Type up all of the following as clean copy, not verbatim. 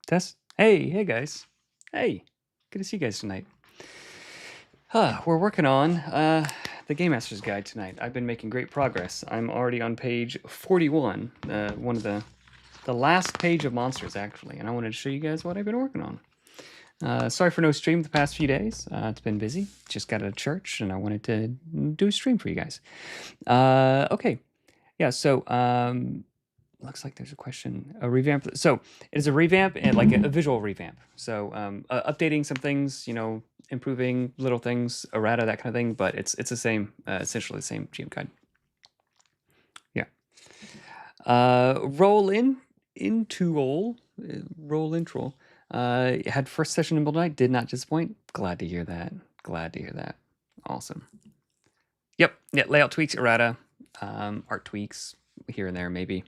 Tess? Hey guys. Hey, good to see you guys tonight. We're working on the Game Master's Guide tonight. I've been making great progress. I'm already on page 41, one of the last page of monsters, actually, and I wanted to show you guys what I've been working on. Sorry for no stream the past few days. It's been busy. Just got out of church, and I wanted to do a stream for you guys. Okay. Yeah, so looks like there's a question. A revamp. So it is a revamp and like a visual revamp. So updating some things, improving little things, errata, that kind of thing. But it's the same, essentially the same GM guide. Yeah. Roll intro. Had first session in middle night. Did not disappoint. Glad to hear that. Awesome. Yep. Yeah. Layout tweaks, errata, art tweaks here and there maybe.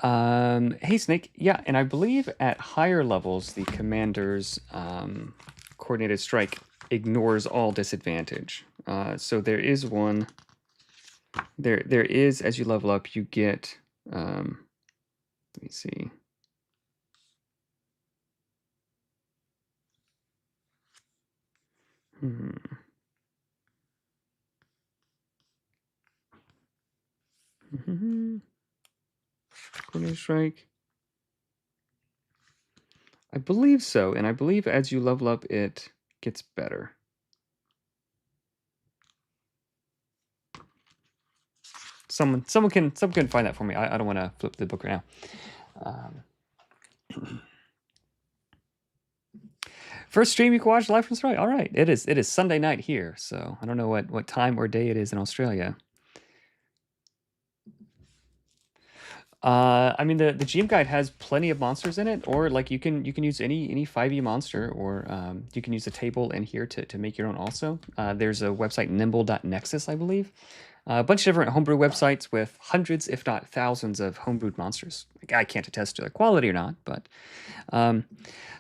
Hey Snake, yeah, and I believe at higher levels the commander's coordinated strike ignores all disadvantage. So there is one. There is, as you level up, you get. Let me see. Coordinated strike. I believe so, and I believe as you level up, it gets better. Someone can find that for me. I don't want to flip the book right now. First stream you can watch live from Australia. All right, it is Sunday night here, so I don't know what time or day it is in Australia. I mean the GM guide has plenty of monsters in it, or like you can use any 5e monster, or you can use a table in here to make your own also. There's a website, nimble.nexus, I believe. A bunch of different homebrew websites with hundreds, if not thousands, of homebrewed monsters. I can't attest to the quality or not, but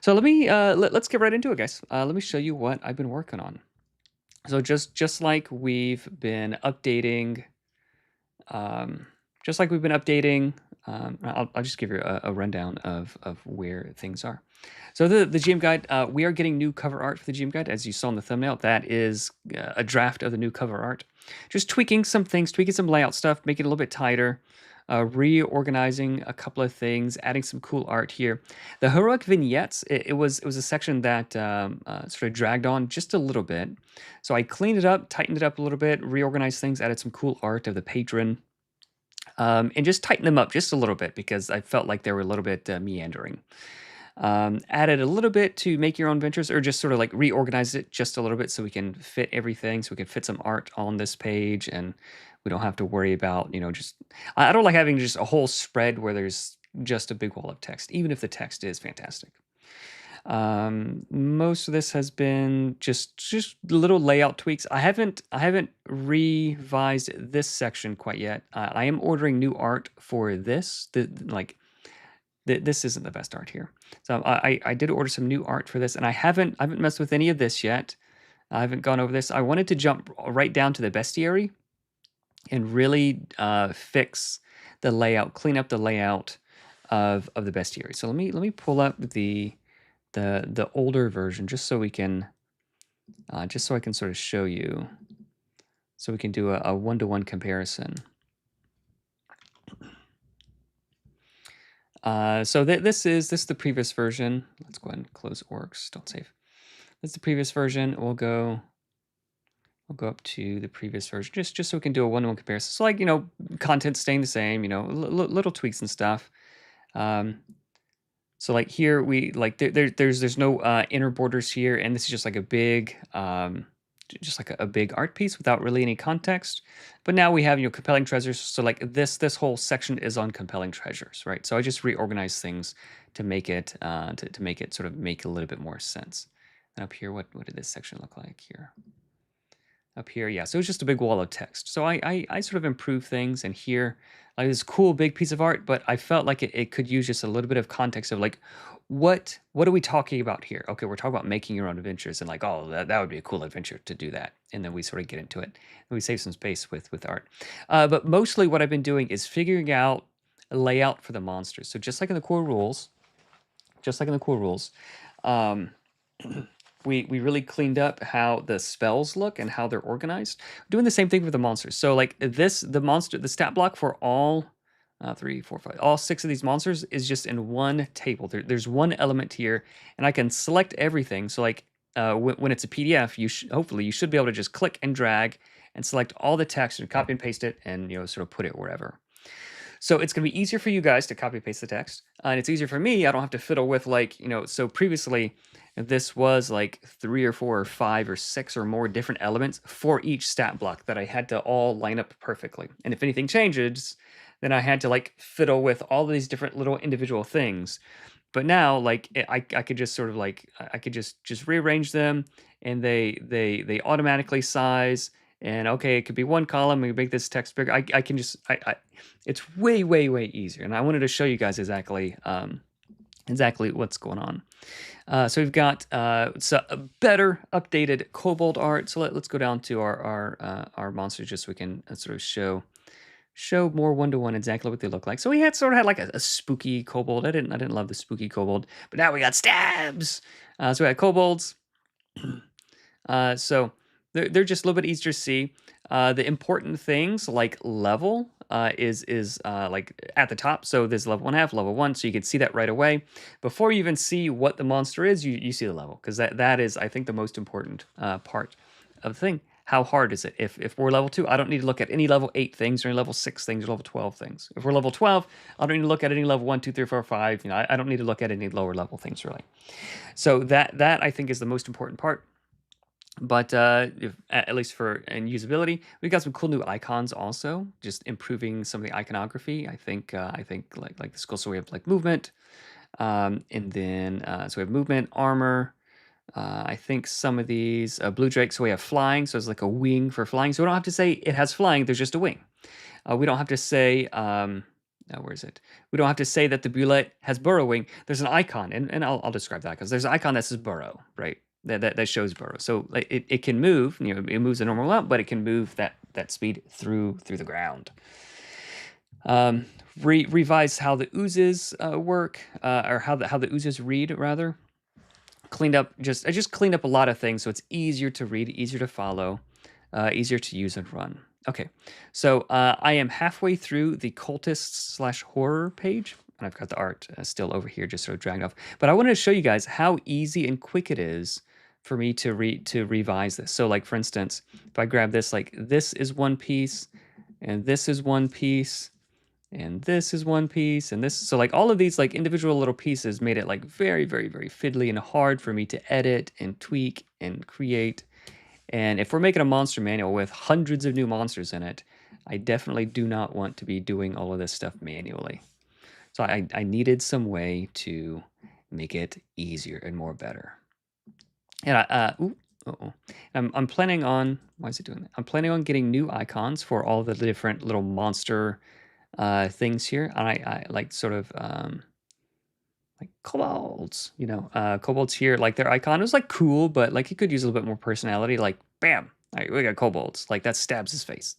so let me let's get right into it, guys. Let me show you what I've been working on. So just like we've been updating, I'll just give you a rundown of where things are. So the GM guide, we are getting new cover art for the GM guide, as you saw in the thumbnail. That is a draft of the new cover art. Just tweaking some things, tweaking some layout stuff, making it a little bit tighter, reorganizing a couple of things, adding some cool art here. The heroic vignettes, it was a section that sort of dragged on just a little bit. So I cleaned it up, tightened it up a little bit, reorganized things, added some cool art of the patron. And just tighten them up just a little bit because I felt like they were a little bit meandering. Added a little bit to make your own ventures, or just sort of like reorganize it just a little bit so we can fit everything, so we can fit some art on this page, and we don't have to worry about, just, I don't like having just a whole spread where there's just a big wall of text, even if the text is fantastic. Most of this has been just little layout tweaks. I haven't revised this section quite yet. I am ordering new art for this. This isn't the best art here. So I did order some new art for this, and I haven't messed with any of this yet. I haven't gone over this. I wanted to jump right down to the bestiary and really fix the layout, clean up the layout of the bestiary. So let me pull up the older version just so we can just so I can sort of show you, so we can do a one-to-one comparison. So this is the previous version. Let's go ahead and close orcs. Don't save. This is the previous version. We'll go up to the previous version just so we can do a one-to-one comparison. So like content staying the same, little tweaks and stuff. So like here we there's no inner borders here, and this is just like a big a big art piece without really any context. But now we have compelling treasures. So like this whole section is on compelling treasures, right? So I just reorganized things to make it to make it sort of make a little bit more sense. And up here, what did this section look like here? Up here, yeah. So it's just a big wall of text. So I sort of improved things, and here, like this cool big piece of art, but I felt like it could use just a little bit of context of like, what are we talking about here? Okay, we're talking about making your own adventures, and like, oh, that would be a cool adventure to do that. And then we sort of get into it, and we save some space with art. But mostly what I've been doing is figuring out layout for the monsters. So just like in the core rules, um, we really cleaned up how the spells look and how they're organized. Doing the same thing with the monsters. So like the stat block for all 3, 4, 5, all 6 of these monsters is just in one table. There's one element here, and I can select everything. So like when it's a PDF, hopefully you should be able to just click and drag and select all the text and copy and paste it, and sort of put it wherever. So it's going to be easier for you guys to copy paste the text, and it's easier for me. I don't have to fiddle with like So previously, this was like 3 or 4 or 5 or 6 or more different elements for each stat block that I had to all line up perfectly. And if anything changes, then I had to like fiddle with all of these different little individual things. But now, like I could just sort of like I could just rearrange them, and they automatically size. And okay, it could be one column. We make this text bigger. I can just it's way easier. And I wanted to show you guys exactly what's going on. So we've got a better updated kobold art. So let's go down to our monsters just so we can sort of show more one-to-one exactly what they look like. So we sort of had like a spooky kobold. I didn't love the spooky kobold, but now we got stabs. So we got kobolds. So they're just a little bit easier to see. The important things like level is like at the top. So there's level 1/2, level 1, so you can see that right away. Before you even see what the monster is, you see the level, because that is, I think, the most important part of the thing. How hard is it? If we're level 2, I don't need to look at any level 8 things or any level 6 things or level 12 things. If we're level 12, I don't need to look at any level 1, 2, 3, 4, 5. I don't need to look at any lower level things really. So that I think is the most important part. But at least in usability, we've got some cool new icons also, just improving some of the iconography. I think like this cool. So we have like movement, and then so we have movement, armor. I think some of these blue drake. So we have flying. So it's like a wing for flying. So we don't have to say it has flying. There's just a wing. We don't have to say. Where is it? We don't have to say that the bullet has burrowing. There's an icon, and I'll describe that, because there's an icon that says burrow, right? That shows burrow. So it can move. It moves a normal amount, but it can move that speed through the ground. Revise how the oozes work, or how the oozes read rather. I just cleaned up a lot of things, so it's easier to read, easier to follow, easier to use and run. Okay, so I am halfway through the cultists/horror page, and I've got the art still over here, just sort of dragged off. But I wanted to show you guys how easy and quick it is for me to revise this. So, like for instance, if I grab this, like this is one piece, and this is one piece, and this is one piece, and this. So like all of these like individual little pieces made it like very fiddly and hard for me to edit and tweak and create. And if we're making a monster manual with hundreds of new monsters in it, I definitely do not want to be doing all of this stuff manually. So I needed some way to make it easier and more better. And I'm planning on, why is it doing that? I'm planning on getting new icons for all the different little monster things here. And I like sort of like kobolds, kobolds here, like their icon was like cool, but like it could use a little bit more personality. Like bam, all right, we got kobolds, like that stabs his face.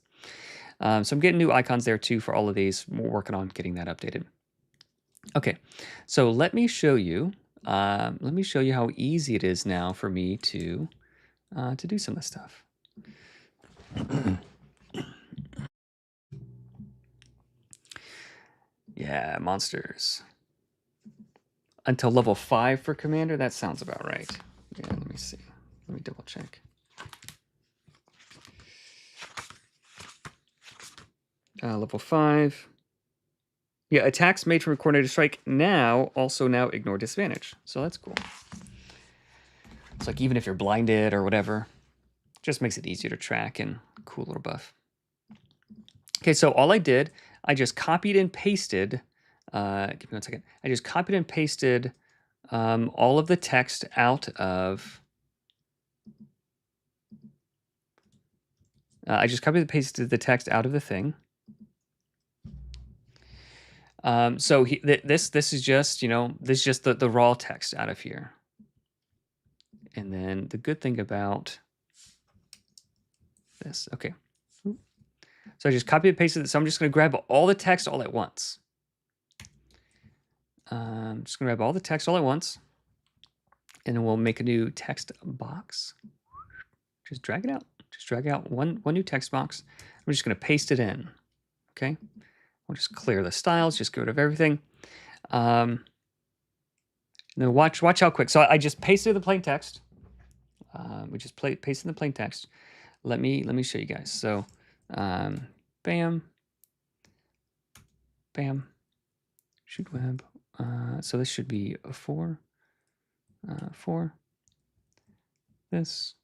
So I'm getting new icons there too for all of these. We're working on getting that updated. Okay, so let me show you how easy it is now for me to do some of this stuff. Yeah, monsters. Until level 5 for commander, that sounds about right. Yeah, let me see. Let me double check. Level 5. Yeah, attacks made from a coordinated strike now ignore disadvantage. So that's cool. It's like even if you're blinded or whatever, just makes it easier to track, and cool little buff. Okay, so all I did, I just copied and pasted. Give me 1 second. I just copied and pasted all of the text out of. I just copied and pasted the text out of the thing. So this is just this is just the raw text out of here. And then the good thing about this, okay. So I just copied and pasted it. So I'm just going to grab all the text all at once. I'm just gonna grab all the text all at once, and then we'll make a new text box. Just drag it out. Just drag out one new text box. I'm just gonna paste it in. Okay. We'll just clear the styles. Just get rid of everything. Now watch how quick. So I just pasted the plain text. We just pasted the plain text. Let me show you guys. So, bam, bam, shoot web. So this should be a 4, 4. This.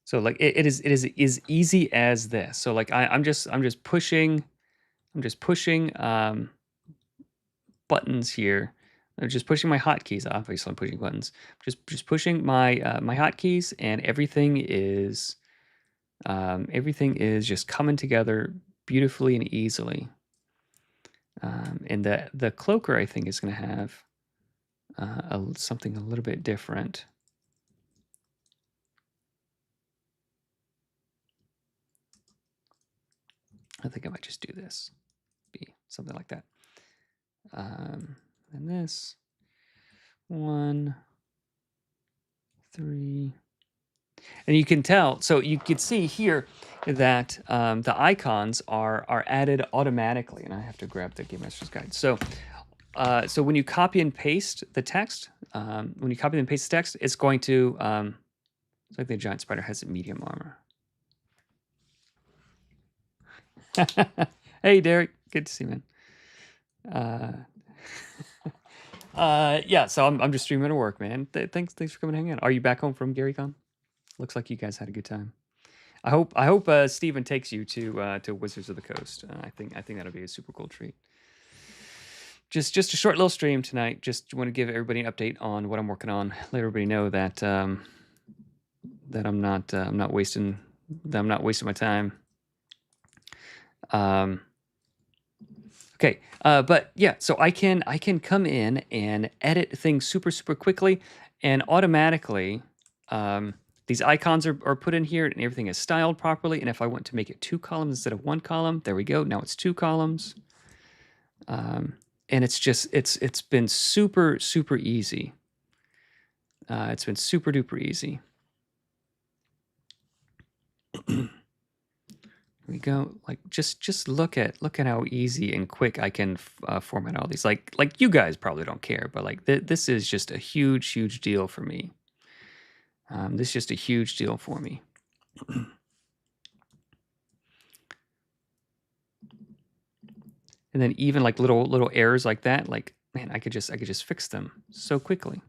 So like it is as easy as this. So like I'm just pushing buttons here. I'm just pushing my hotkeys. Obviously, I'm pushing buttons. Just pushing my my hotkeys, and everything is just coming together beautifully and easily. And the cloaker, I think, is going to have something a little bit different. I think I might just do this. Be something like that. And this 1, 3, and you can tell. So you can see here that the icons are added automatically, and I have to grab the Game Master's Guide. So so when you copy and paste the text, it's going to it's like the giant spider has a medium armor. Hey, Derek, good to see you, man. Yeah, so I'm just streaming at work, man. Thanks for coming hang out. Are you back home from GaryCon? Looks like you guys had a good time. I hope Steven takes you to Wizards of the Coast. I think that'll be a super cool treat. Just a short little stream tonight. Just want to give everybody an update on what I'm working on. Let everybody know that that I'm not wasting my time. Okay, but yeah, so I can come in and edit things super quickly, and automatically these icons are put in here, and everything is styled properly. And if I want to make it 2 columns instead of 1 column, there we go. Now it's 2 columns, and it's just it's been super easy. It's been super duper easy. Here we go. Like just look at how easy and quick I can format all these. Like you guys probably don't care, but like this is just a huge deal for me. This is just a huge deal for me. And then even like little errors like that, like man, I could just fix them so quickly.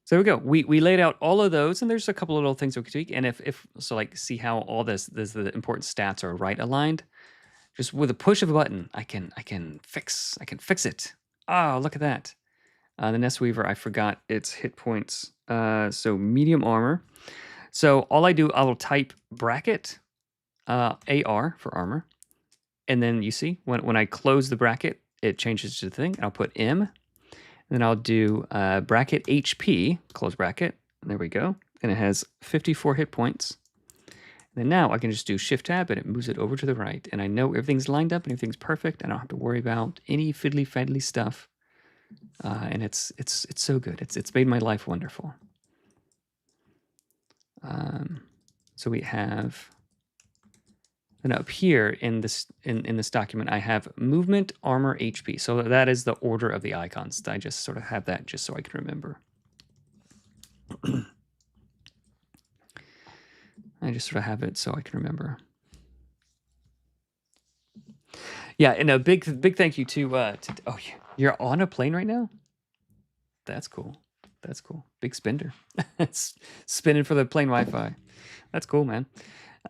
So there we go. We laid out all of those, and there's a couple of little things we could tweak. And if so, like see how all the important stats are right aligned. Just with a push of a button, I can fix it. Oh, look at that. The Nest Weaver, I forgot its hit points. So medium armor. So all I do, I will type bracket AR for armor. And then you see, when I close the bracket, it changes to the thing. I'll put M. And then I'll do bracket HP, close bracket. And there we go. And it has 54 hit points. And then now I can just do Shift-Tab, and it moves it over to the right. And I know everything's lined up and everything's perfect. I don't have to worry about any fiddly-faddly stuff. And it's so good. It's made my life wonderful. So we have, and up here in this document, I have movement, armor, HP. So that is the order of the icons. I just sort of have that just so I can remember. I just sort of have it so I can remember. Yeah, and a big thank you to oh, you're on a plane right now? That's cool. That's cool. Big spender. It's spinning for the plane Wi-Fi. That's cool, man.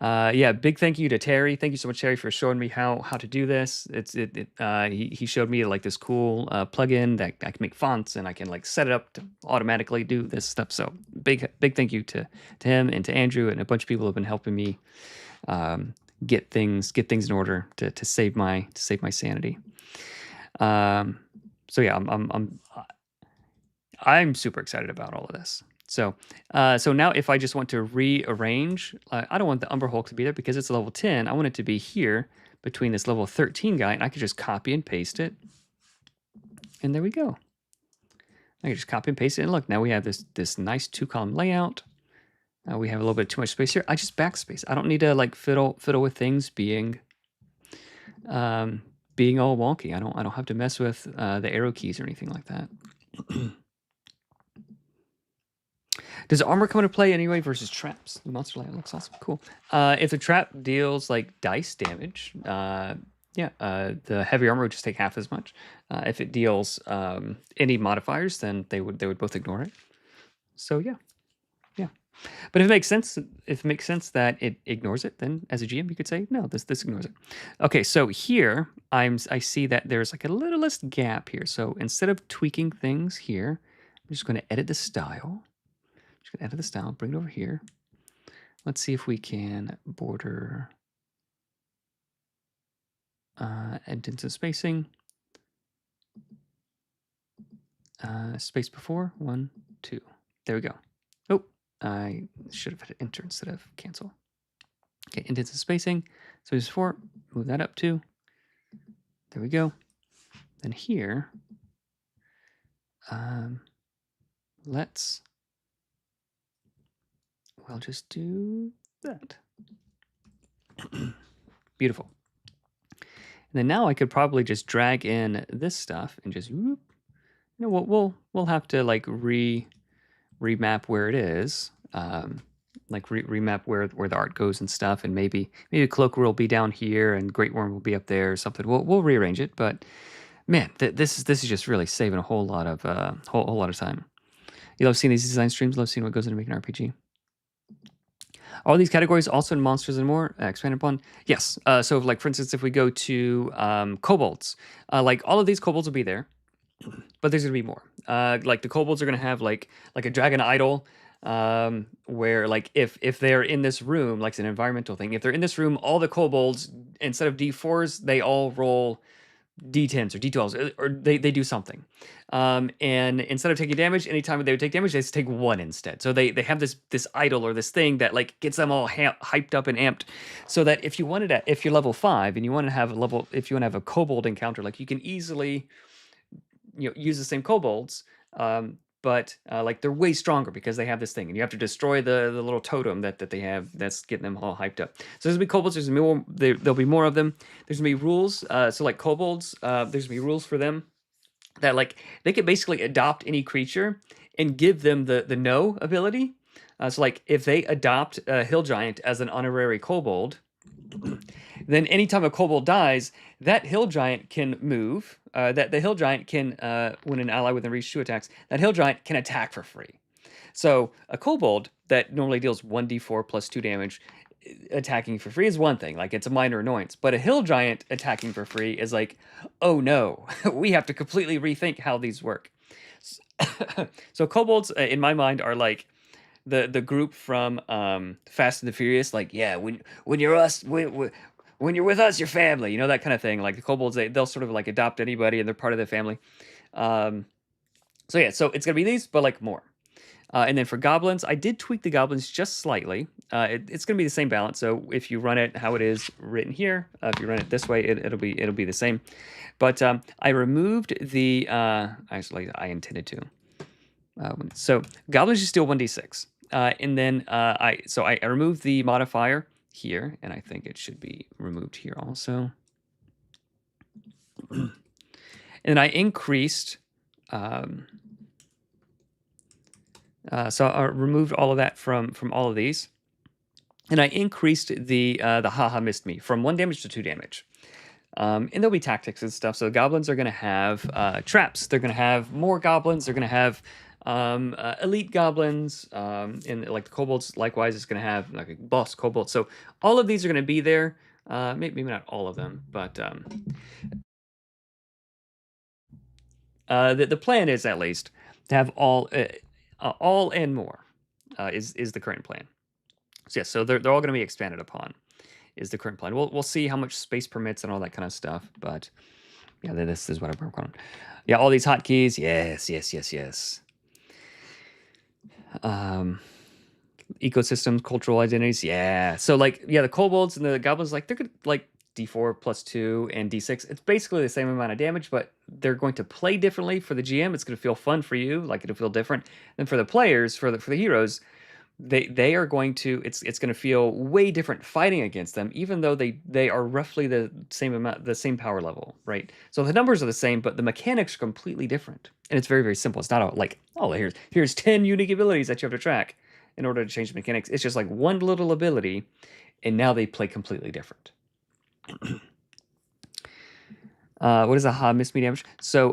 Yeah, big thank you to Terry. Thank you so much, Terry, for showing me how to do this. He showed me like this cool plugin that I can make fonts, and I can like set it up to automatically do this stuff. So big thank you to him and to Andrew and a bunch of people who have been helping me get things in order to save my sanity. So yeah, I'm super excited about all of this. So, so now if I just want to rearrange, I don't want the Umber Hulk to be there because it's level 10. I want it to be here between this level 13 guy, and I could just copy and paste it. And there we go. I can just copy and paste it, and look, now we have this nice 2-column layout. We have a little bit too much space here. I just backspace. I don't need to like fiddle with things being all wonky. I don't have to mess with the arrow keys or anything like that. Does armor come into play anyway versus traps? The monster layout looks awesome. Cool. If the trap deals like dice damage, yeah, the heavy armor would just take half as much. If it deals any modifiers, then they would both ignore it. So yeah. But if it makes sense that it ignores it, then as a GM you could say no, this ignores it. Okay, so here I see that there's like a littlest gap here. So instead of tweaking things here, I'm just going to edit the style. Just going to edit the style, bring it over here. Let's see if we can border indents and spacing. Space before 1, 2. There we go. Oh. I should have hit enter instead of cancel. Okay, indents and spacing. So it's 4. Move that up 2. There we go. Then here, we'll just do that. Beautiful. And then now I could probably just drag in this stuff and just whoop. You know, we'll have to like remap where it is, like remap where the art goes and stuff, and maybe Cloaker will be down here and Great Worm will be up there or something. We'll rearrange it, but man, this is just really saving a whole lot of whole lot of time. You love seeing these design streams. Love seeing what goes into making an RPG. All these categories also in Monsters and More expanded upon. Yes. So like for instance, if we go to kobolds, like all of these kobolds will be there. But there's gonna be more. Like the kobolds are gonna have like a dragon idol, where like if they're in this room, like it's an environmental thing. If they're in this room, all the kobolds instead of D4s, they all roll D10s or D12s, or they do something. And instead of taking damage, anytime they would take damage, they just take 1 instead. So they have this idol or this thing that like gets them all hyped up and amped, so that if you're level 5 and you want to have a kobold encounter, like you can easily use the same kobolds, but like they're way stronger because they have this thing, and you have to destroy the little totem that they have that's getting them all hyped up. So there's gonna be kobolds. There'll be more of them. There's gonna be rules. So like kobolds, there's gonna be rules for them that like they can basically adopt any creature and give them the know ability. So like if they adopt a hill giant as an honorary kobold, then anytime a kobold dies, that hill giant can move. That the hill giant can, when an ally within reach 2 attacks, that hill giant can attack for free. So a kobold that normally deals 1d4 plus 2 damage, attacking for free is one thing. Like it's a minor annoyance. But a hill giant attacking for free is like, oh no, we have to completely rethink how these work. So kobolds, in my mind, are like the group from Fast and the Furious. Like, yeah, when you're us, when you're with us, you're family, that kind of thing. Like the kobolds, they'll sort of like adopt anybody and they're part of the family. So yeah, so it's gonna be these, but like more. And then for goblins, I did tweak the goblins just slightly. It's gonna be the same balance. So if you run it how it is written here, if you run it this way, it'll be the same. But I removed the actually I intended to. So goblins just deal 1d6, and then I removed the modifier here, and I think it should be removed here also. And then I increased, so I removed all of that from all of these, and I increased the haha missed me from 1 damage to 2 damage. And there'll be tactics and stuff. So goblins are going to have traps. They're going to have more goblins. They're going to have elite goblins, and like the kobolds likewise is going to have like a boss kobold. So all of these are going to be there. Maybe not all of them, but the plan is at least to have all and more is the current plan. So yes, so they're all going to be expanded upon is the current plan. We'll see how much space permits and all that kind of stuff, but yeah, this is what I'm working on. Yeah, all these hotkeys, yes. Um, Ecosystems, cultural identities. Yeah. So like, yeah, the kobolds and the goblins, like they're good, like D4+2 and D6. It's basically the same amount of damage, but they're going to play differently for the GM. It's going to feel fun for you, like it'll feel different. And for the players, for the heroes, they are going to it's going to feel way different fighting against them, even though they are roughly the same amount, the same power level, right? So the numbers are the same, but the mechanics are completely different, and it's very, very simple. It's not all like, oh, here's 10 unique abilities that you have to track in order to change the mechanics. It's just like one little ability, and now they play completely different. What is a miss me damage? So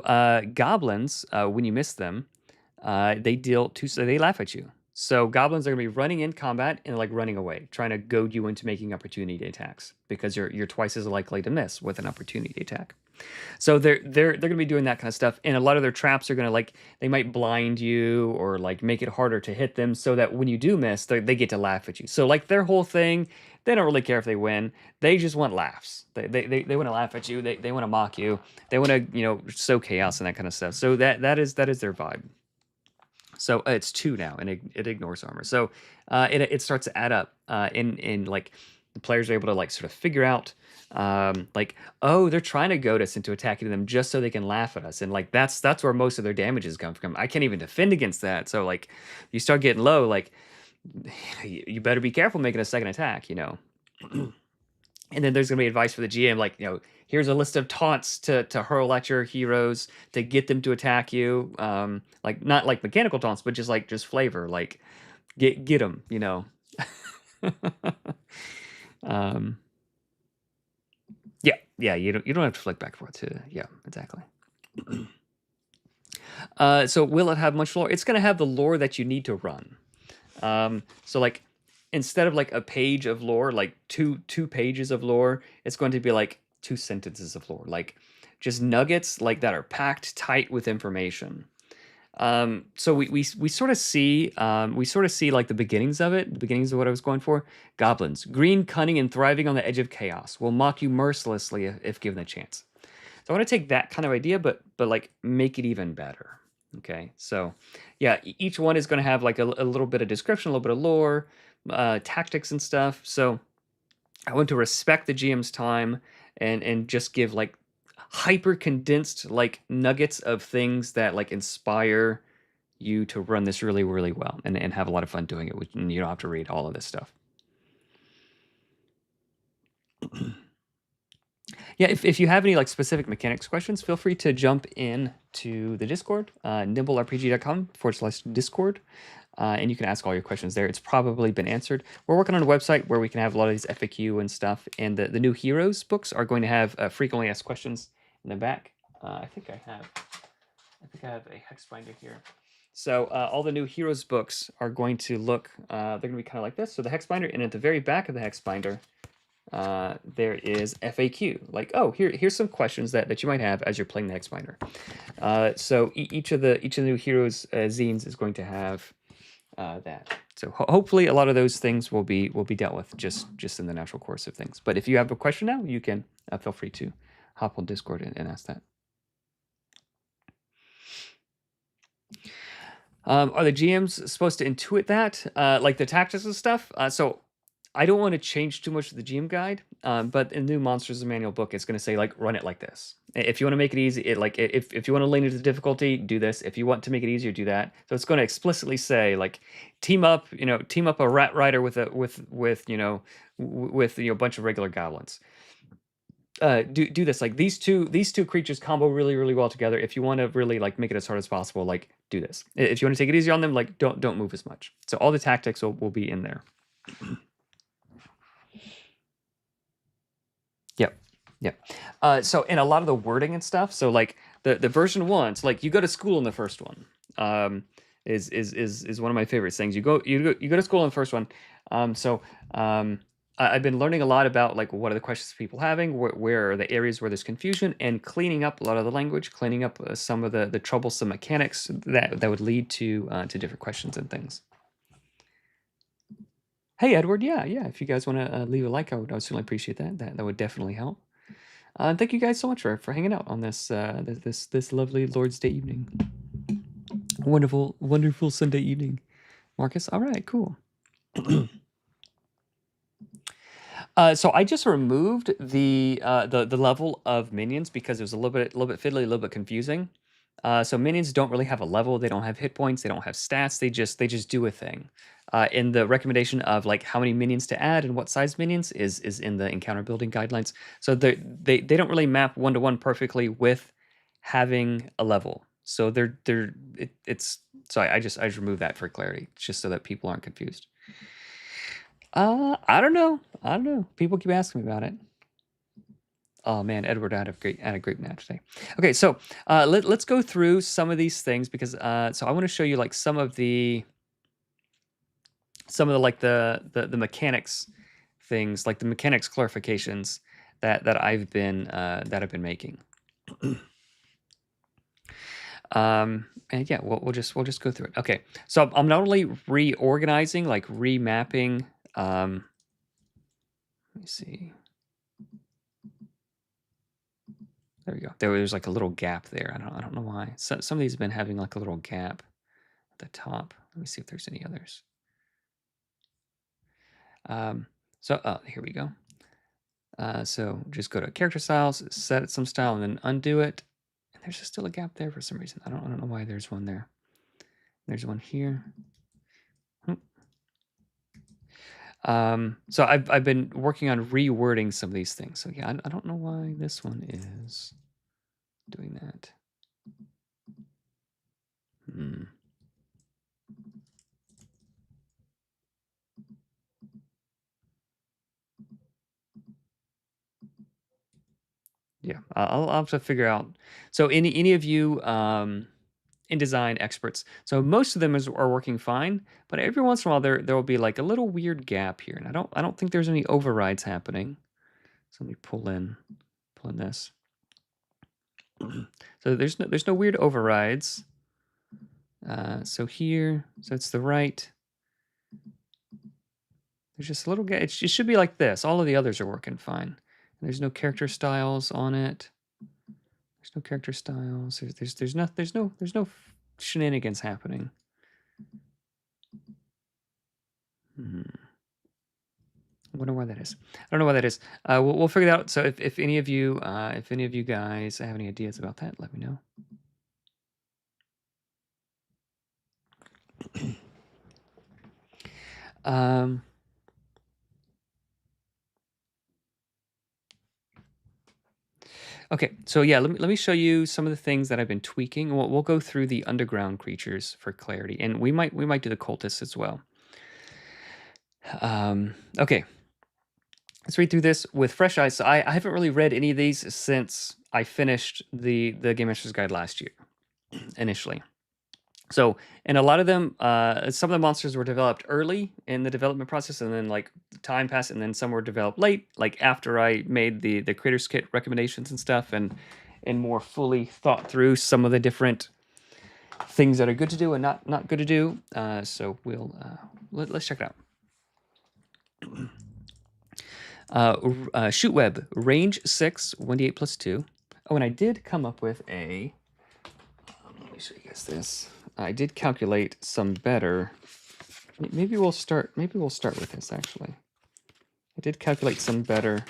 goblins, when you miss them, they deal two. So they laugh at you. So goblins are gonna be running in combat and like running away, trying to goad you into making opportunity attacks because you're twice as likely to miss with an opportunity attack. So they're gonna be doing that kind of stuff, and a lot of their traps are gonna like they might blind you or like make it harder to hit them, so that when you do miss, they get to laugh at you. So like their whole thing, they don't really care if they win. They just want laughs. They want to laugh at you. They want to mock you. They want to sow chaos and that kind of stuff. So that is their vibe. So it's 2 now, and it ignores armor. So it starts to add up. In like the players are able to like sort of figure out like, oh, they're trying to goad us into attacking them just so they can laugh at us, and like that's where most of their damages come from. I can't even defend against that. So like you start getting low, like you better be careful making a second attack. And then there's gonna be advice for the GM, like, here's a list of taunts to hurl at your heroes to get them to attack you. Like not like mechanical taunts, but just flavor, like get them. um, yeah. You don't have to flick back and forth to yeah, exactly. So will it have much lore? It's gonna have the lore that you need to run. So like instead of like a page of lore, like two pages of lore, it's going to be like 2 sentences of lore, like just nuggets like that are packed tight with information. So we sort of see like the beginnings of it, the beginnings of what I was going for. Goblins, green, cunning, and thriving on the edge of chaos, will mock you mercilessly if given a chance. So I want to take that kind of idea, but like make it even better. Okay, so yeah, each one is going to have like a little bit of description, a little bit of lore, tactics and stuff. So I want to respect the GM's time and just give like hyper condensed like nuggets of things that like inspire you to run this really, really well and have a lot of fun doing it. And you don't have to read all of this stuff. Yeah, if you have any like specific mechanics questions, feel free to jump in to the Discord, nimblerpg.com/Discord, and you can ask all your questions there. It's probably been answered. We're working on a website where we can have a lot of these FAQ and stuff, and the new Heroes books are going to have frequently asked questions in the back. I think I have a hex binder here. So all the new Heroes books are going to look, they're going to be kind of like this. So the hex binder, and at the very back of the hex binder, there is FAQ, like, oh, here's some questions that you might have as you're playing the hex binder. So each of the new heroes zines is going to have that. So hopefully a lot of those things will be dealt with just in the natural course of things. But if you have a question now, you can feel free to hop on Discord and ask that. Are the GMs supposed to intuit that, like the tactics and stuff? So I don't want to change too much of the GM guide, but in the new Monsters Manual book, it's going to say like run it like this. If you want to make it easy, if you want to lean into the difficulty, do this. If you want to make it easier, do that. So it's going to explicitly say like team up a rat rider with a bunch of regular goblins. Do this, like these two creatures combo really, really well together. If you want to really like make it as hard as possible, like do this. If you want to take it easy on them, like don't move as much. So all the tactics will be in there. Yep. So in a lot of the wording and stuff, so like the version 1, so like you go to school in the first one, is one of my favorite things. You go to school in the first one. I've been learning a lot about like what are the questions people having, where are the areas where there's confusion, and cleaning up a lot of the language, cleaning up some of the troublesome mechanics that would lead to different questions and things. Hey Edward, yeah. If you guys want to leave a like, I would certainly appreciate that. That would definitely help. Thank you guys so much for hanging out on this this lovely Lord's Day evening. Wonderful Sunday evening. Marcus. All right, cool. So I just removed the level of minions because it was a little bit fiddly, a little bit confusing. So minions don't really have a level. They don't have hit points. They don't have stats. They just do a thing. In the recommendation of like how many minions to add and what size minions is in the encounter building guidelines. So they don't really map one to one perfectly with having a level. So it's so I just removed that for clarity, just so that people aren't confused. I don't know. I don't know. People keep asking me about it. Oh man, Edward had a great match today. Okay, so let's go through some of these things because so I want to show you like some of the like the mechanics things, like the mechanics clarifications that I've been making. And yeah, we'll just go through it. Okay, so I'm not only reorganizing, like remapping. Let me see. There we go. There's like a little gap there. I don't know why. Some of these have been having like a little gap at the top. Let me see if there's any others. So here we go. So just go to character styles, set it some style, and then undo it. And there's just still a gap there for some reason. I don't know why there's one there. There's one here. So I've been working on rewording some of these things. So yeah, I don't know why this one is doing that. Yeah, I'll have to figure out. So any of you InDesign experts, so most of them are working fine, but every once in a while there will be like a little weird gap here, and I don't think there's any overrides happening. So let me pull in this. So there's no weird overrides. So here, so it's the right. There's just a little gap. It should be like this. All of the others are working fine. There's no character styles on it. There's no character styles. There's no shenanigans happening. I wonder why that is. I don't know why that is. We'll figure that out. So if any of you guys have any ideas about that, let me know. Okay, so yeah, let me show you some of the things that I've been tweaking. We'll go through the underground creatures for clarity, and we might do the cultists as well. Okay, let's read through this with fresh eyes. So I haven't really read any of these since I finished the Game Master's Guide last year, initially. So, and a lot of them, some of the monsters were developed early in the development process, and then like time passed, and then some were developed late, like after I made the creators kit recommendations and stuff, and more fully thought through some of the different things that are good to do and not good to do. So we'll let's check it out. Shoot web range 6 1d8 plus 2. Oh, and I did come up with a. Let me show you guys this. I did calculate some better. Maybe we'll start with this actually. I did calculate some better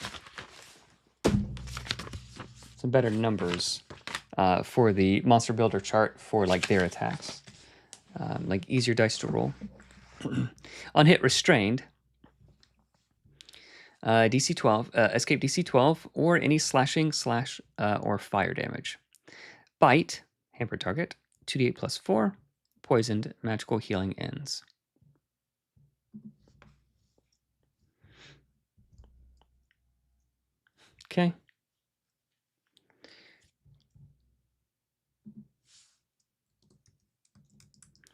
numbers for the monster builder chart for like their attacks, like easier dice to roll. On hit, restrained, DC 12, escape DC 12, or any slashing, slash, or fire damage. Bite, hampered target, 2d8 plus 4, poisoned, magical healing ends. Okay.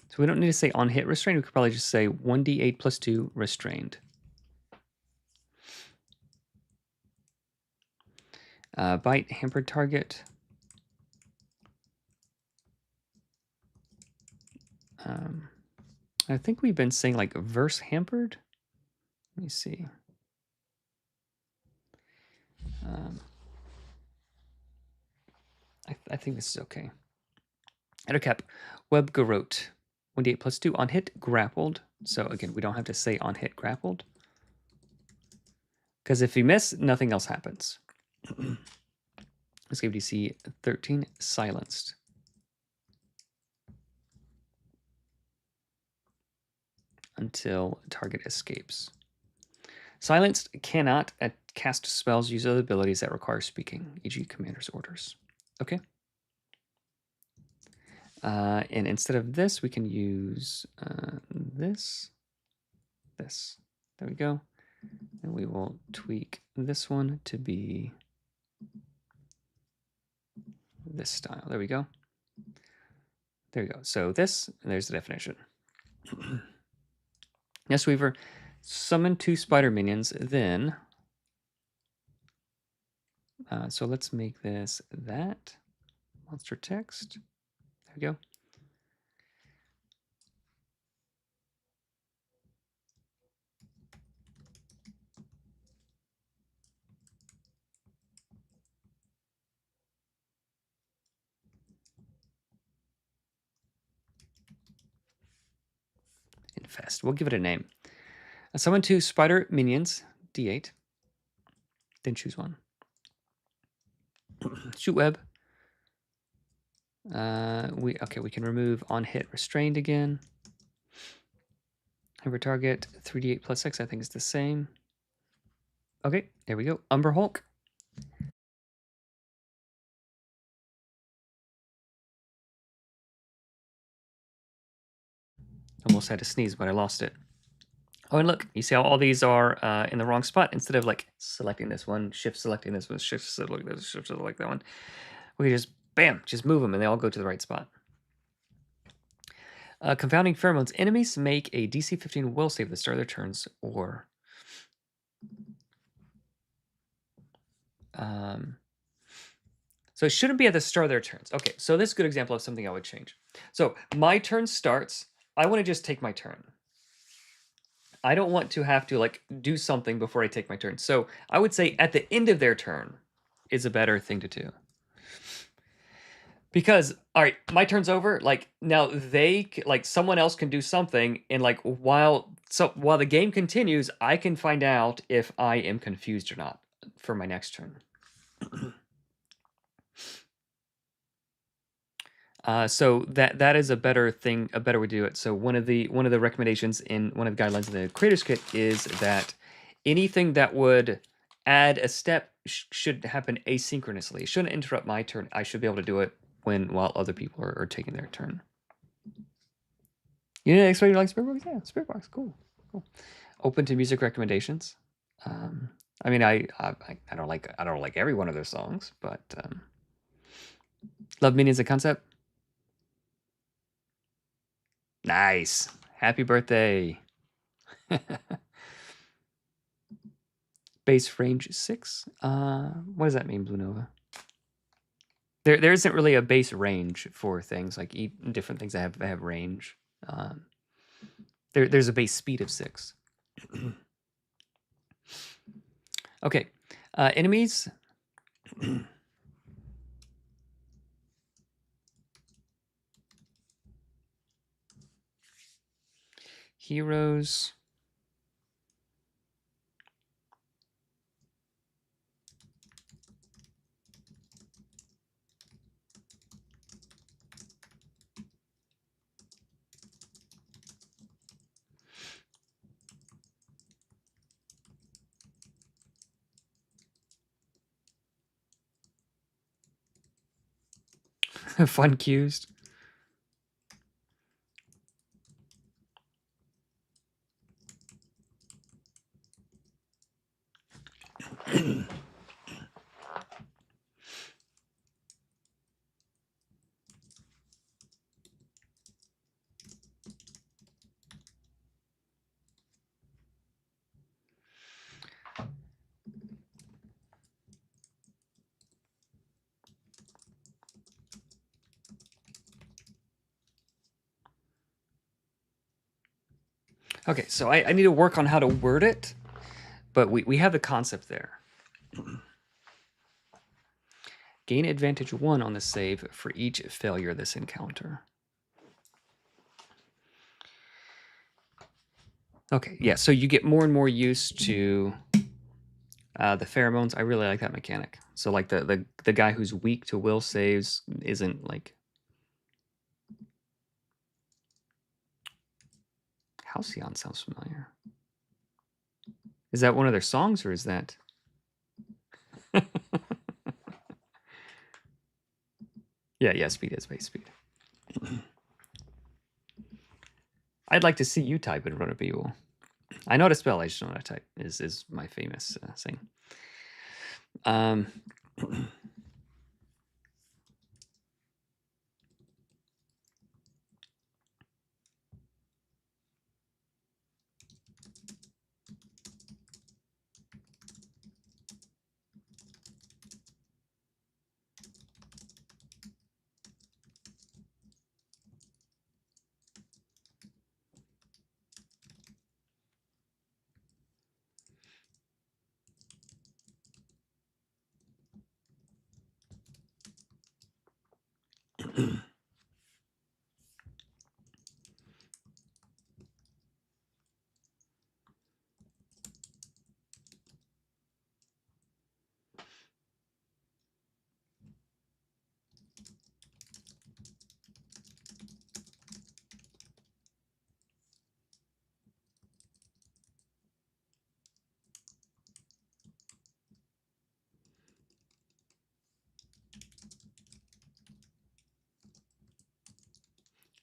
So we don't need to say on hit restrained. We could probably just say 1d8 plus 2 restrained. Bite, hampered target. I think we've been saying like verse hampered. Let me see. I think this is okay. Ettercap, web garrote. 1d8 plus 2 on hit, grappled. So again, we don't have to say on hit grappled. Because if you miss, nothing else happens. Escape DC 13, silenced. Until target escapes. Silenced cannot cast spells, use other abilities that require speaking, e.g. commander's orders. Okay. And instead of this, we can use this. There we go. And we will tweak this one to be this style. There we go. There you go. So this, and there's the definition. Yes, Weaver, summon 2 spider minions, then... so let's make this that. Monster text. There we go. Infest. We'll give it a name. Summon 2 spider minions, D8. Then choose one. Shoot web. We can remove on hit restrained again. Hover target 3d8 plus 6, I think is the same. Okay, there we go. Umber Hulk. Almost had to sneeze, but I lost it. Oh, and look, you see how all these are in the wrong spot? Instead of like selecting this one, shift selecting this one, shift select this, shift select that one, we just, bam, just move them and they all go to the right spot. Confounding pheromones. Enemies make a DC 15 will save at the start of their turns, or so it shouldn't be at the start of their turns. Okay, so this is a good example of something I would change. So my turn starts. I want to just take my turn. I don't want to have to like do something before I take my turn. So I would say at the end of their turn is a better thing to do. Because, all right, my turn's over. Like now someone else can do something, and like while the game continues, I can find out if I am confused or not for my next turn. So that is a better thing, a better way to do it. So one of the recommendations in one of the guidelines in the Creators Kit is that anything that would add a step should happen asynchronously. It shouldn't interrupt my turn. I should be able to do it while other people are taking their turn. You didn't expect you like Spirit Box? Yeah, Spirit Box, cool. Open to music recommendations. I mean, I don't like every one of their songs, but love Minions a concept. Nice. Happy birthday. Base range 6. What does that mean, Blue Nova? There isn't really a base range for things like different things that have range. There's a base speed of 6. Okay, enemies. Heroes. Fun cues. Okay, so I need to work on how to word it, but we have the concept there. Gain advantage 1 on the save for each failure this encounter. Okay, yeah, so you get more and more used to the pheromones. I really like that mechanic. So like the guy who's weak to will saves isn't like... Halcyon sounds familiar. Is that one of their songs, or is that... Yeah, speed is base speed. I'd like to see you type in Run a Beagle. I know how to spell, I just don't know how to type, is my famous saying.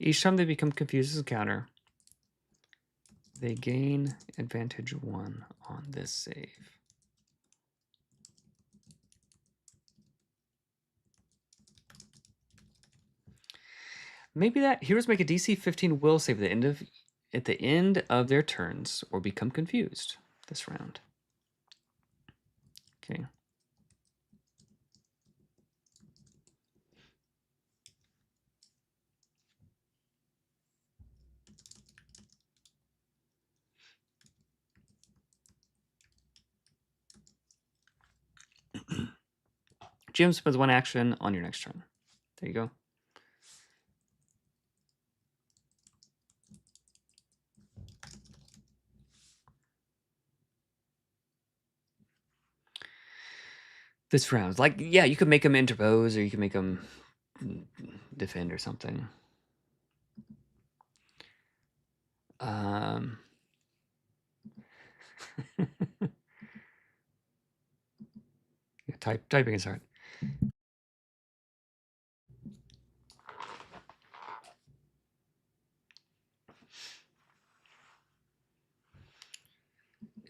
Each time they become confused as a counter, they gain advantage 1 on this save. Maybe that heroes make a DC 15 will save at the end of their turns or become confused this round. Okay. GM spends 1 action on your next turn. There you go. This round, like, yeah, you could make them interpose, or you can make them defend or something. Yeah, typing is hard.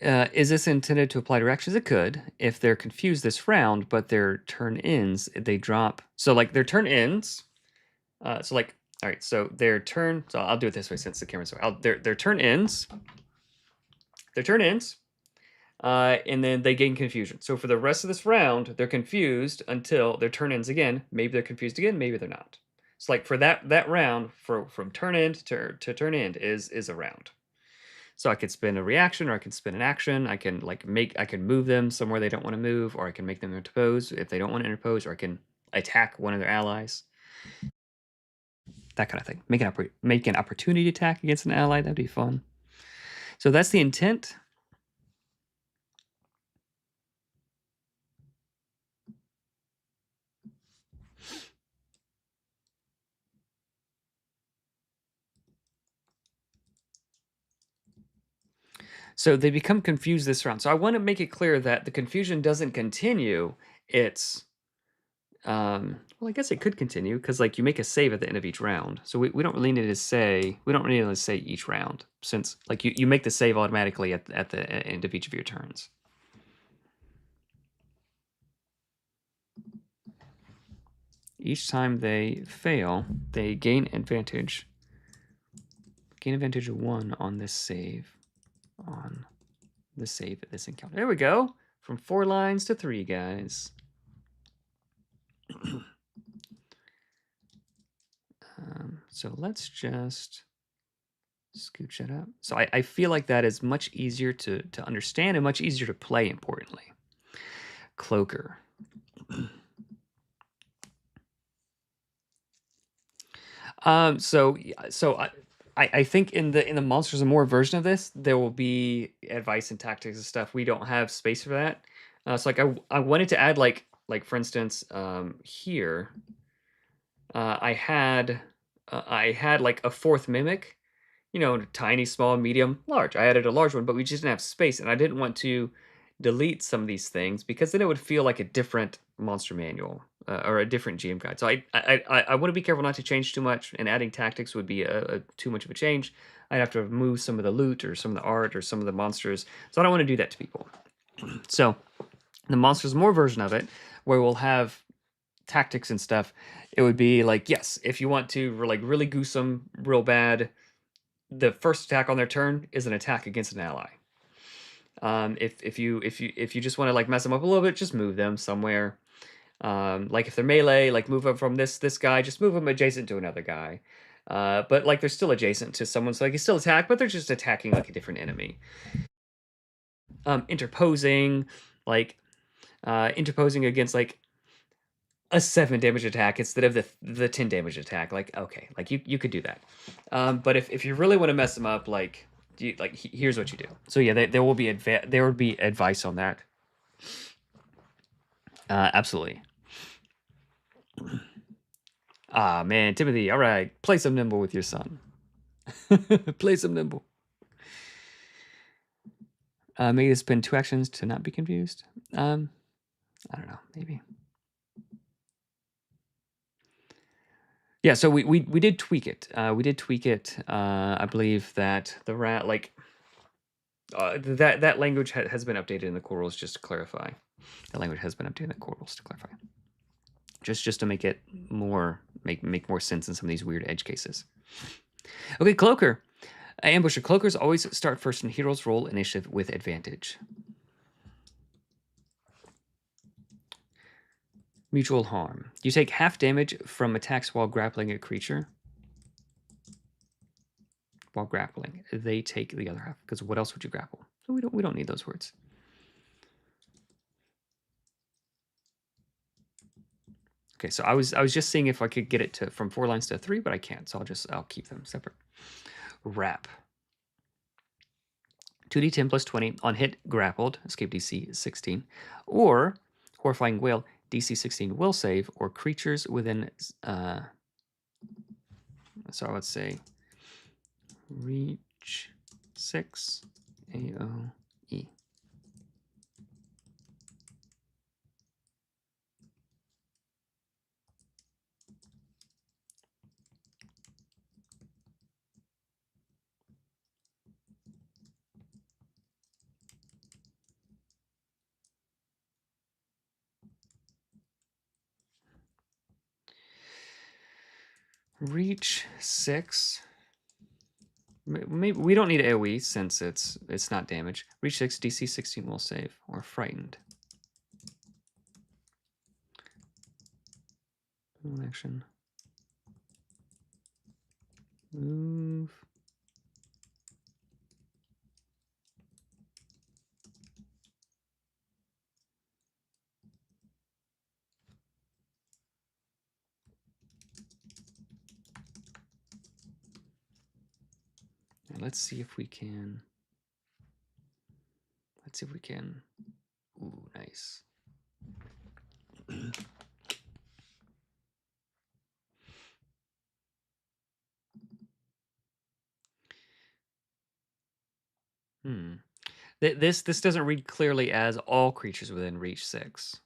Is this intended to apply to reactions? It could, if they're confused this round, but their turn ends, they drop. So like their turn ends. So like, all right, so their turn. So I'll do it this way since the camera's so. Their turn ends. Their turn ends, and then they gain confusion. So for the rest of this round, they're confused until their turn ends again. Maybe they're confused again. Maybe they're not. So like for that round, from turn end to turn end is a round. So I could spin a reaction, or I can spin an action. I can I can move them somewhere they don't want to move, or I can make them interpose if they don't want to interpose, or I can attack one of their allies. That kind of thing. Make an opportunity attack against an ally. That'd be fun. So that's the intent. So they become confused this round. So I want to make it clear that the confusion doesn't continue. It's well, I guess it could continue because like you make a save at the end of each round. So we don't really need to say each round, since like you make the save automatically at the end of each of your turns. Each time they fail, they gain advantage. Gain advantage 1 on this save. On the save at this encounter. There we go. From 4 lines to 3, guys. So let's just scooch that up. So I feel like that is much easier to understand and much easier to play, importantly. Cloaker. So I think in the Monsters and More version of this, there will be advice and tactics and stuff. We don't have space for that. So like I wanted to add like for instance here I had like a fourth mimic, you know, tiny, small, medium, large. I added a large one, but we just didn't have space, and I didn't want to delete some of these things because then it would feel like a different monster manual or a different GM guide. So I want to be careful not to change too much, and adding tactics would be a too much of a change. I'd have to remove some of the loot or some of the art or some of the monsters. So I don't want to do that to people. So the Monsters More version of it, where we'll have tactics and stuff, it would be like, yes, if you want to like really goose them real bad, the first attack on their turn is an attack against an ally. If you just want to like mess them up a little bit, just move them somewhere. Like if they're melee, like move them from this guy, just move them adjacent to another guy. But like they're still adjacent to someone, so they can still attack, but they're just attacking like a different enemy. Interposing, like interposing against like a 7 damage attack instead of the 10 damage attack. Like, okay, like you could do that. But if you really want to mess them up, like here's what you do. So yeah, there will be there would be advice on that. Absolutely. Ah man, Timothy, all right, play some Nimble with your son. Play some Nimble. Maybe spend 2 actions to not be confused. I don't know, maybe. Yeah, so we did tweak it. We did tweak it. I believe that the rat like that language has been updated in the core rules just to clarify. That language has been updated in the core rules to clarify. Just to make it more make more sense in some of these weird edge cases. Okay, Cloaker. Ambusher. Cloakers always start first in heroes roll initiative with advantage. Mutual harm. You take half damage from attacks while grappling a creature. While grappling, they take the other half. Because what else would you grapple? So we don't need those words. Okay, so I was just seeing if I could get it to from 4 lines to 3, but I can't. So I'll keep them separate. Wrap. 2d10 plus 20 on hit grappled, escape DC 16, or horrifying whale DC 16 will save, or creatures within. So I would say reach 6 AOE. Reach 6. Maybe we don't need AoE since it's not damage. Reach 6, DC 16 will save, or frightened. Action. Move. And let's see if we can. Let's see if we can. Ooh, nice. This doesn't read clearly as all creatures within reach 6.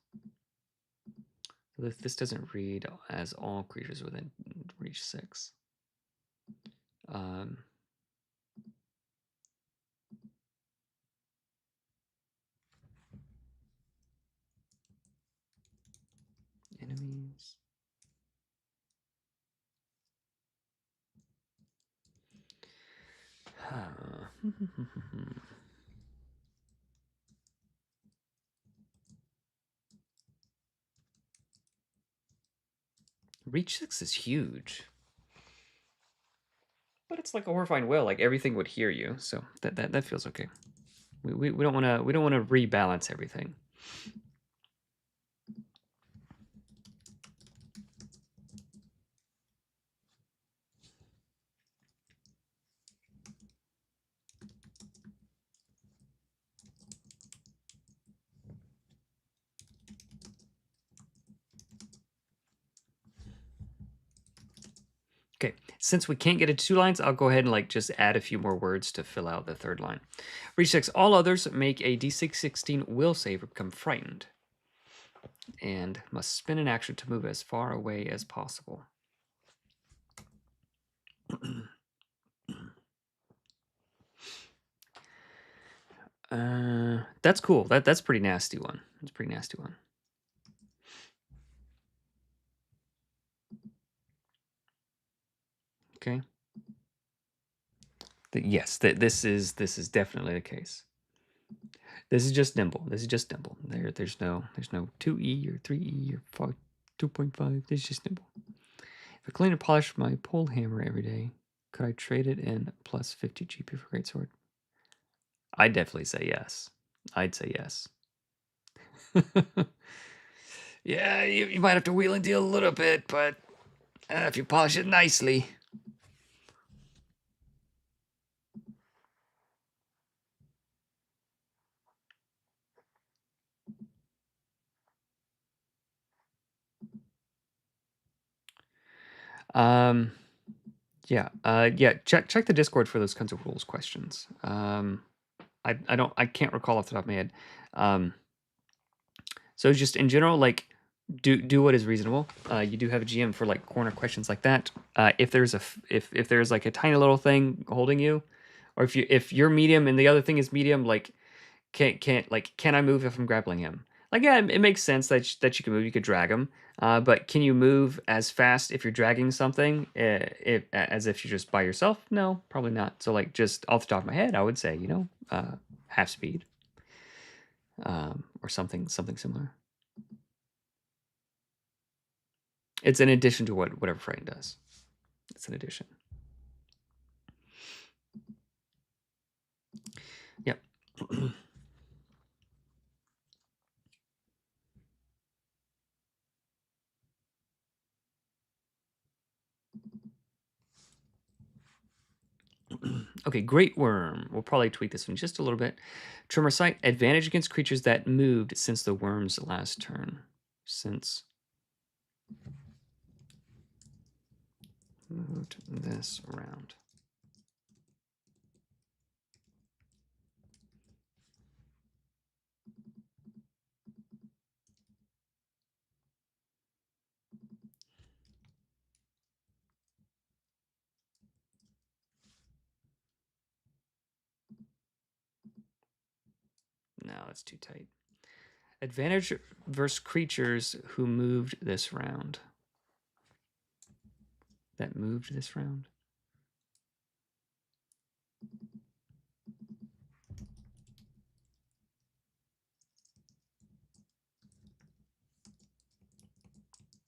This doesn't read as all creatures within reach 6. Enemies. Reach 6 is huge. But it's like a horrifying whale, like everything would hear you, so that feels okay. We don't wanna rebalance everything. Since we can't get it to 2 lines, I'll go ahead and like just add a few more words to fill out the 3rd line. For each 6, all others make a D616 will save or become frightened, and must spend an action to move as far away as possible. That's cool. That's pretty nasty one. That's a pretty nasty one. Okay. Yes, this is definitely the case. This is just Nimble. This is just Nimble. There's no 2E or 3E or 2.5. This is just Nimble. If I clean and polish my pole hammer every day, could I trade it in plus 50 GP for greatsword? I'd definitely say yes. I'd say yes. Yeah, you might have to wheel and deal a little bit, but if you polish it nicely. Yeah, check the Discord for those kinds of rules questions. I can't recall off the top of my head. So just in general, like do what is reasonable. You do have a GM for like corner questions like that. If there's if there's like a tiny little thing holding you, or if you're medium and the other thing is medium, like can I move if I'm grappling him? Like, yeah, it makes sense that you can move. You could drag him, but can you move as fast if you're dragging something as if you're just by yourself? No, probably not. So like just off the top of my head, I would say half speed, or something similar. It's in addition to whatever Frighten does. It's an addition. Yep. Okay, Great Worm. We'll probably tweak this one just a little bit. Tremor Sight, advantage against creatures that moved since the worm's last turn. Since moved this round. No, that's too tight. Advantage versus creatures who moved this round. That moved this round.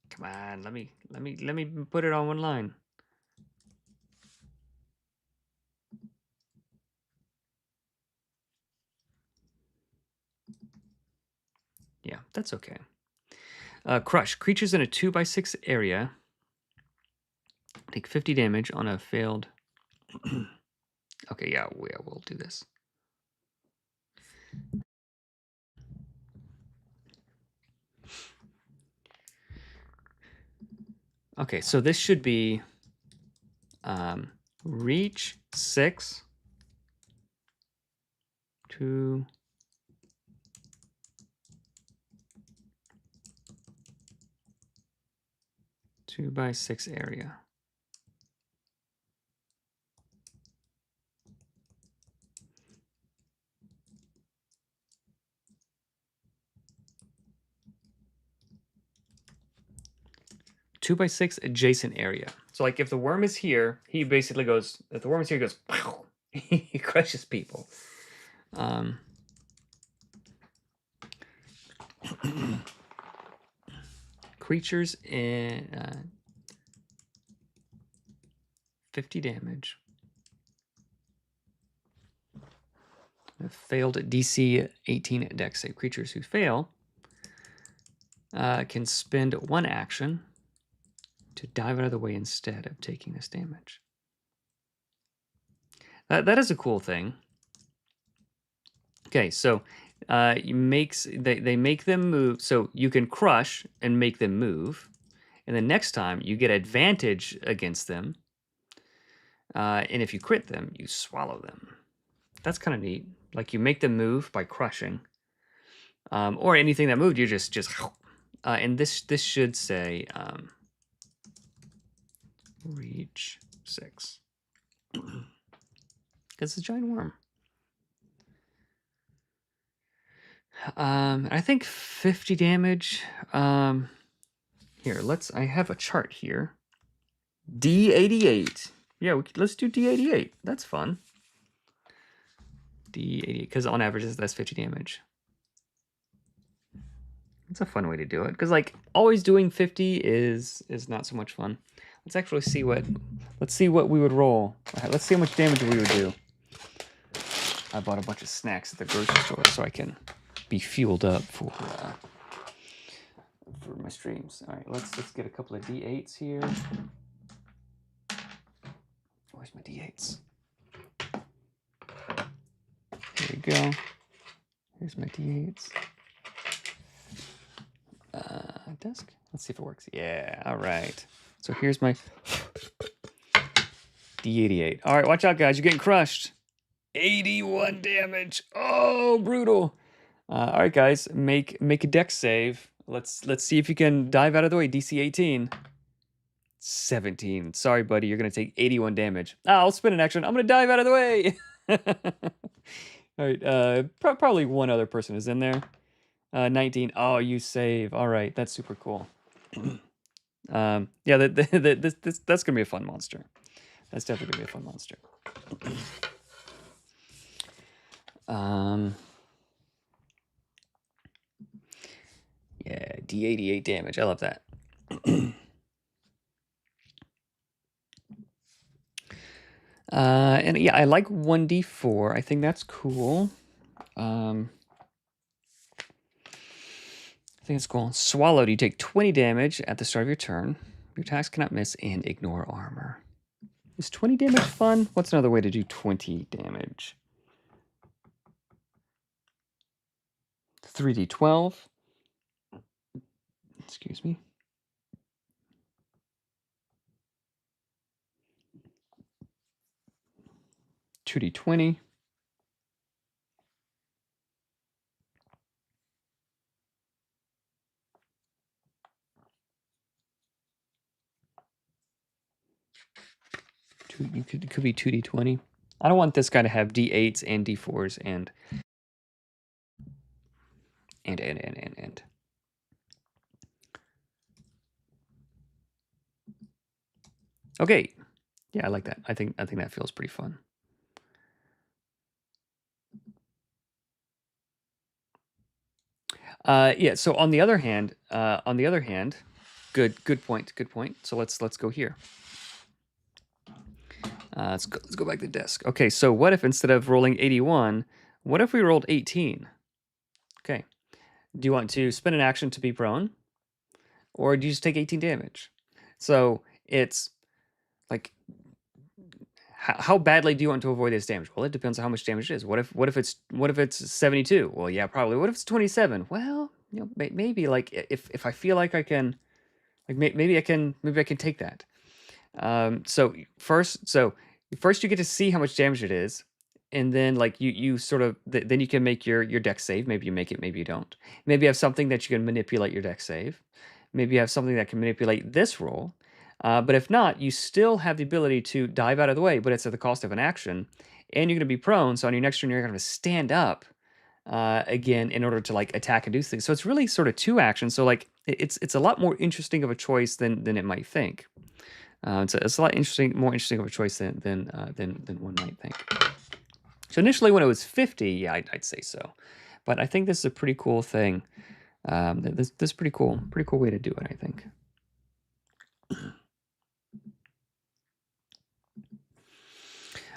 Come on, let me put it on one line. Yeah, that's okay. Crush. Creatures in a 2x6 area take 50 damage on a failed. Okay, yeah, we'll do this. Okay, so this should be reach 6 to 2x6 area. Two by 6 adjacent area. So like if the worm is here, he basically goes. If the worm is here, he goes. He crushes people. Creatures in 50 damage. Failed DC 18 dex save. Creatures who fail can spend one action to dive out of the way instead of taking this damage. That is a cool thing. Okay, so they make them move. So you can crush and make them move, and then next time you get advantage against them and if you crit them, you swallow them. That's kind of neat. Like you make them move by crushing, or anything that moved, you just and this should say reach 6 because it's a giant worm. I think 50 damage. Here, I have a chart here. D88. Yeah, let's do D88. That's fun. D88, because on average that's 50 damage. It's a fun way to do it, because like always doing 50 is not so much fun. Let's actually see what we would roll. Let's see how much damage we would do. I bought a bunch of snacks at the grocery store so I can be fueled up for my streams. All right, let's get a couple of D8s here. Where's my D8s? There we go. Here's my D8s. Desk. Let's see if it works. Yeah, all right. So here's my D88. All right, watch out, guys. You're getting crushed. 81 damage. Oh, brutal. All right, guys, make a dex save. Let's see if you can dive out of the way. DC 18. 17. Sorry, buddy. You're going to take 81 damage. I'll spin an action. I'm going to dive out of the way. All right. Probably one other person is in there. 19. Oh, you save. All right. That's super cool. Yeah, that's going to be a fun monster. That's definitely going to be a fun monster. Yeah, D88 damage. I love that. And yeah, I like 1d4. I think that's cool. I think it's cool. Swallowed, you take 20 damage at the start of your turn. Your attacks cannot miss and ignore armor. Is 20 damage fun? What's another way to do 20 damage? 3d12. Excuse me. Two d20. It could be 2d20. I don't want this guy to have d8s and d4s and. Okay. Yeah, I like that. I think that feels pretty fun. Yeah, so on the other hand, good point. So let's go here. Let's go back to the desk. Okay, so what if instead of rolling 81, what if we rolled 18? Okay. Do you want to spend an action to be prone? Or do you just take 18 damage? So it's like, how badly do you want to avoid this damage? Well, it depends on how much damage it is. What if it's 72? Well, yeah, probably. What if it's 27? Well, you know, maybe like if I feel like I can, like maybe I can take that. So first you get to see how much damage it is, and then like you sort of then you can make your dex save. Maybe you make it, maybe you don't. Maybe you have something that you can manipulate your dex save. Maybe you have something that can manipulate this roll. But if not, you still have the ability to dive out of the way, but it's at the cost of an action, and you're going to be prone. So on your next turn, you're going to stand up again in order to like attack and do things. So it's really sort of two actions. So like it's a lot more interesting of a choice than it might think. It's a lot more interesting of a choice than one might think. So initially, when it was 50, yeah, I'd say so, but I think this is a pretty cool thing. This is pretty cool way to do it, I think.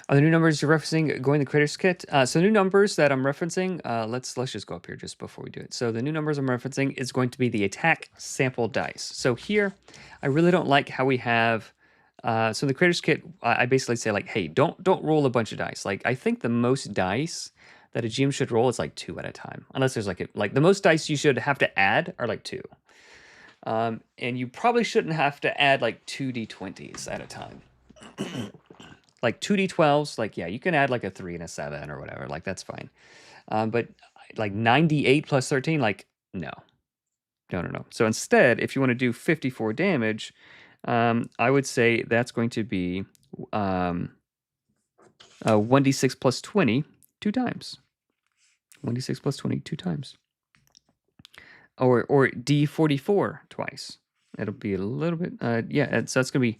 Are the new numbers you're referencing going to the creator's kit? So new numbers that I'm referencing, let's just go up here just before we do it. So the new numbers I'm referencing is going to be the attack sample dice. So here, I really don't like how we have. So in the creator's kit, I basically say like, hey, don't roll a bunch of dice. Like I think the most dice that a GM should roll is like 2 at a time, unless there's like the most dice you should have to add are like 2. And you probably shouldn't have to add like 2d20s at a time. Like 2d12s, like, yeah, you can add like a 3 and a 7 or whatever. Like, that's fine. But like 98 plus 13, like, no. No, no, no. So instead, if you want to do 54 damage, I would say that's going to be 1d6 plus 20 two times. 1d6 plus 20 two times. Or d44 twice. It'll be a little bit, yeah, so that's going to be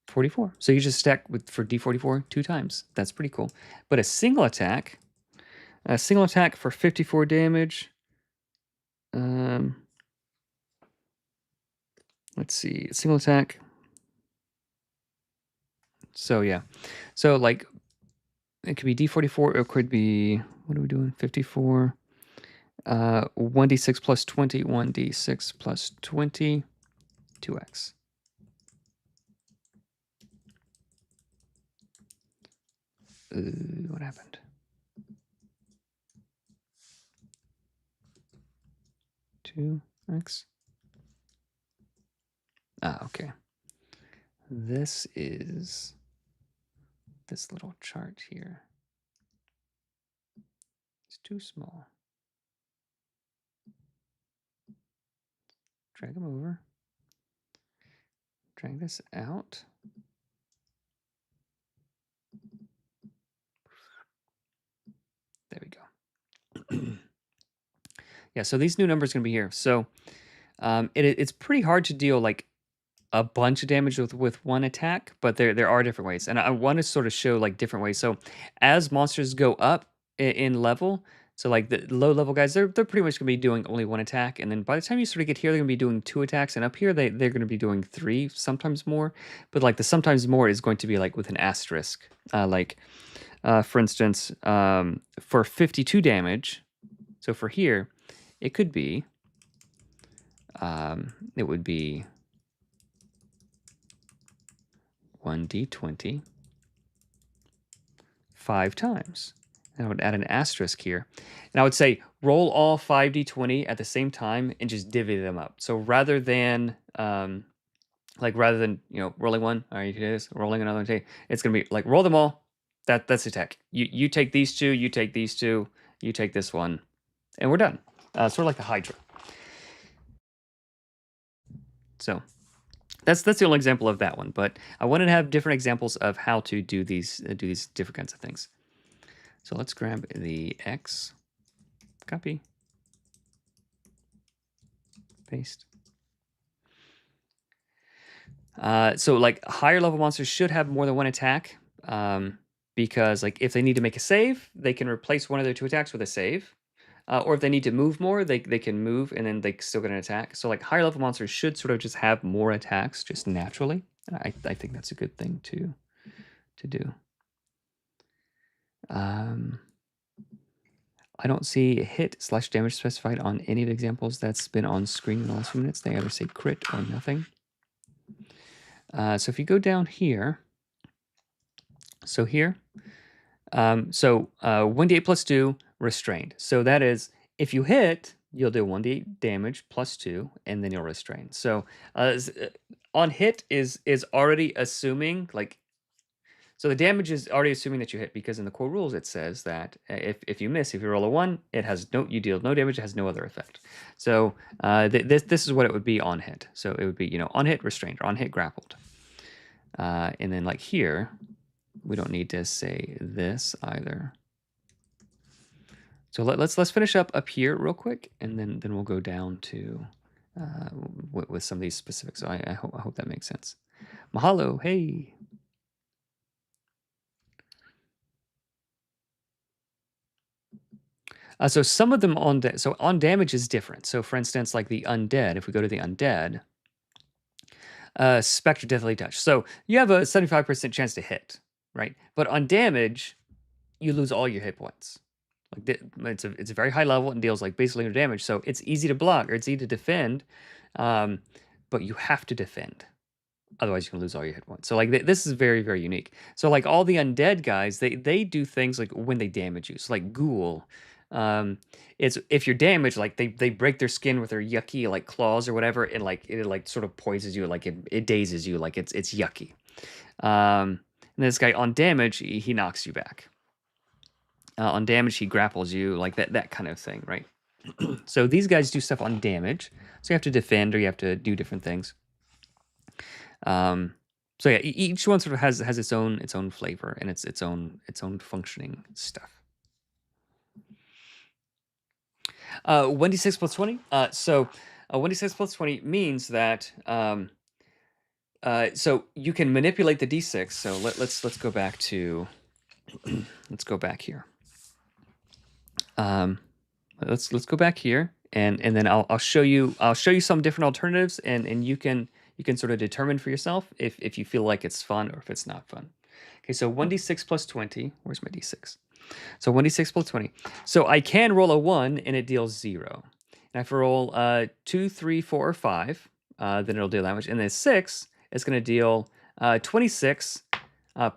d44. So you just stack for d44 two times. That's pretty cool. But a single attack for 54 damage. Let's see, single attack. So yeah, so like it could be d44, or it could be, what are we doing? 54. 1d6 plus 20, 1d6 plus 20, 2x. What happened? Two x. Okay. This is this little chart here. It's too small. Drag them over. Drag this out. There we go. Yeah, so these new numbers are going to be here. So it's pretty hard to deal like a bunch of damage with one attack, but there are different ways, and I want to sort of show like different ways. So as monsters go up in level, so like the low level guys, they're pretty much gonna be doing only one attack, and then by the time you sort of get here, they're gonna be doing two attacks, and up here they're gonna be doing three, sometimes more. But like the sometimes more is going to be like with an asterisk, for instance, for 52 damage. So for here, it could be, it would be 1d20 5 times. And I would add an asterisk here. And I would say roll all 5d20 at the same time and just divvy them up. So rather than rolling one, all right, you do this, rolling another one, it's gonna be like roll them all. That's the attack. You take these two, you take these two, you take this one, and we're done. Sort of like the Hydra. So that's the only example of that one, but I wanted to have different examples of how to do these different kinds of things. So let's grab the X, copy, paste. So like higher level monsters should have more than one attack, because like if they need to make a save, they can replace one of their two attacks with a save. Or if they need to move more, they can move and then they still get an attack. So like higher level monsters should sort of just have more attacks just naturally. I think that's a good thing to do. I don't see hit/damage specified on any of the examples that's been on screen in the last few minutes. They either say crit or nothing. So if you go down here, so here, 1d8 plus 2, restrained. So that is, if you hit, you'll do 1d8 damage plus 2, and then you'll restrain. So on hit is already assuming, like, so the damage is already assuming that you hit, because in the core rules it says that if you miss, if you roll a 1, you deal no damage, it has no other effect. So this is what it would be on hit. So it would be, on hit restrained, or on hit grappled. And then like here, we don't need to say this either. So let's finish up here real quick, and then we'll go down to with some of these specifics. So I hope that makes sense. Mahalo, hey. So some of them on damage is different. So for instance, like the undead, if we go to the undead, Spectre Deathly Touch. So you have a 75% chance to hit, right? But on damage, you lose all your hit points. Like it's a very high level and deals like basically no damage. So it's easy to block or it's easy to defend, but you have to defend. Otherwise, you can lose all your hit points. So like this is very, very unique. So like all the undead guys, they do things like when they damage you. So like Ghoul, It's if you're damaged, like they break their skin with their yucky like claws or whatever, and like it like sort of poisons you, like it dazes you, like it's yucky. And this guy on damage, he knocks you back. On damage, he grapples you, like that kind of thing, right? So these guys do stuff on damage, so you have to defend or you have to do different things. So yeah, each one sort of has its own flavor and its own functioning stuff. 1d6 plus 20. So 1d6 plus 20 means that so you can manipulate the d6. So let's go back to let's go back here. Let's go back here and then I'll show you some different alternatives and you can sort of determine for yourself if you feel like it's fun or if it's not fun. Okay, so 1d6 plus 20. Where's my d6? So 1d6 plus 20. So I can roll a 1 and it deals 0. And if I roll 2, 3, 4, or 5, then it'll deal that much. And then 6 is going to deal 26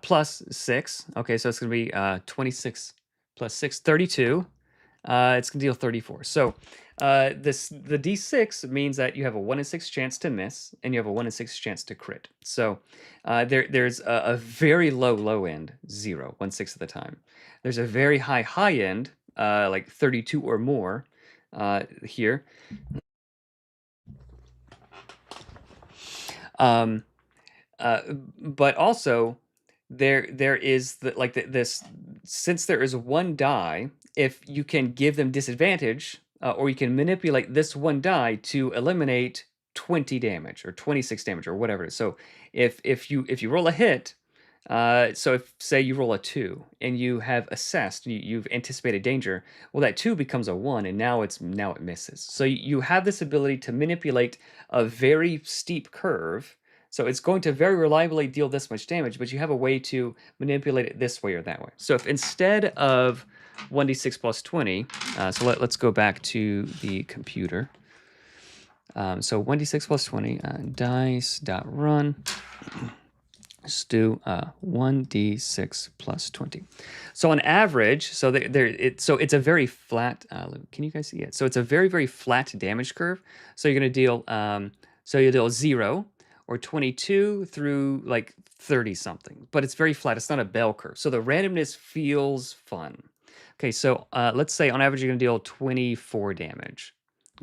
plus 6. Okay, so it's going to be 26 plus 6, 32. It's going to deal 34. So the d6 means that you have a 1 in 6 chance to miss, and you have a 1 in 6 chance to crit. So there's a very low end, 0, 1/6 of the time. There's a very high end, like 32 or more here. But also there is this, since there is one die, if you can give them disadvantage, or you can manipulate this one die to eliminate 20 damage or 26 damage or whatever it is. So if you roll a hit, so if say you roll a 2 and you have assessed, you've anticipated danger, well that 2 becomes a 1 and now it misses. So you have this ability to manipulate a very steep curve. So it's going to very reliably deal this much damage, but you have a way to manipulate it this way or that way. So if instead of 1d6 plus 20, so let's go back to the computer. So 1d6 plus 20, dice.run. Let's do 1d6 plus 20. So on average, so it's a very flat. Can you guys see it? So it's a very flat damage curve. So you're going to deal. So you deal 0 or 22 through like 30 something, but it's very flat. It's not a bell curve. So the randomness feels fun. Okay, so let's say on average you're going to deal 24 damage.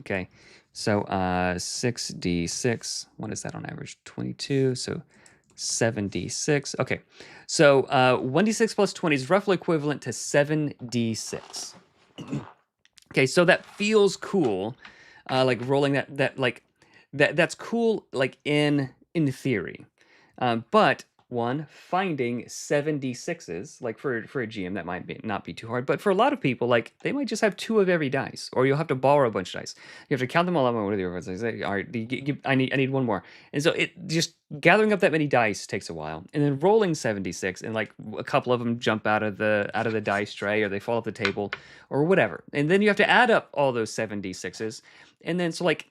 Okay, so 6d6. What is that on average? 22. So 7d6. Okay, so 1d6 plus 20 is roughly equivalent to 7d6. Okay, so that feels cool, like rolling that's cool, like in theory. But one, finding 7d6s, like for a GM, that might not be too hard. But for a lot of people, like they might just have 2 of every dice, or you'll have to borrow a bunch of dice. You have to count them all up. What are the other ones? All right, I need one more. And so it just gathering up that many dice takes a while, and then rolling 7d6, and like a couple of them jump out of the dice tray, or they fall off the table, or whatever. And then you have to add up all those 7d6s, and then so like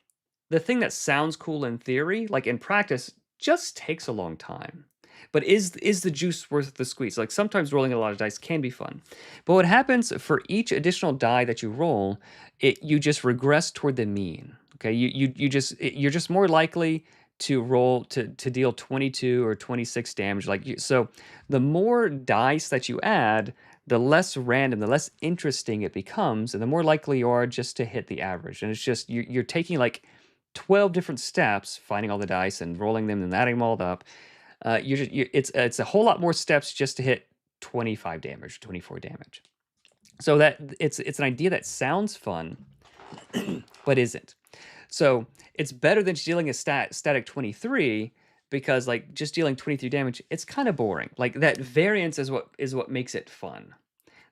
the thing that sounds cool in theory, like in practice, just takes a long time. But is the juice worth the squeeze? Like sometimes rolling a lot of dice can be fun. But what happens for each additional die that you roll, you just regress toward the mean. Okay, you're just more likely to roll to deal 22 or 26 damage. So the more dice that you add, the less random, the less interesting it becomes, and the more likely you are just to hit the average. And it's just you're taking like 12 different steps, finding all the dice and rolling them and adding them all up. It's a whole lot more steps just to hit 25 damage, 24 damage. So that it's an idea that sounds fun, but isn't. So it's better than just dealing a static 23, because like just dealing 23 damage, it's kind of boring. Like that variance is what makes it fun.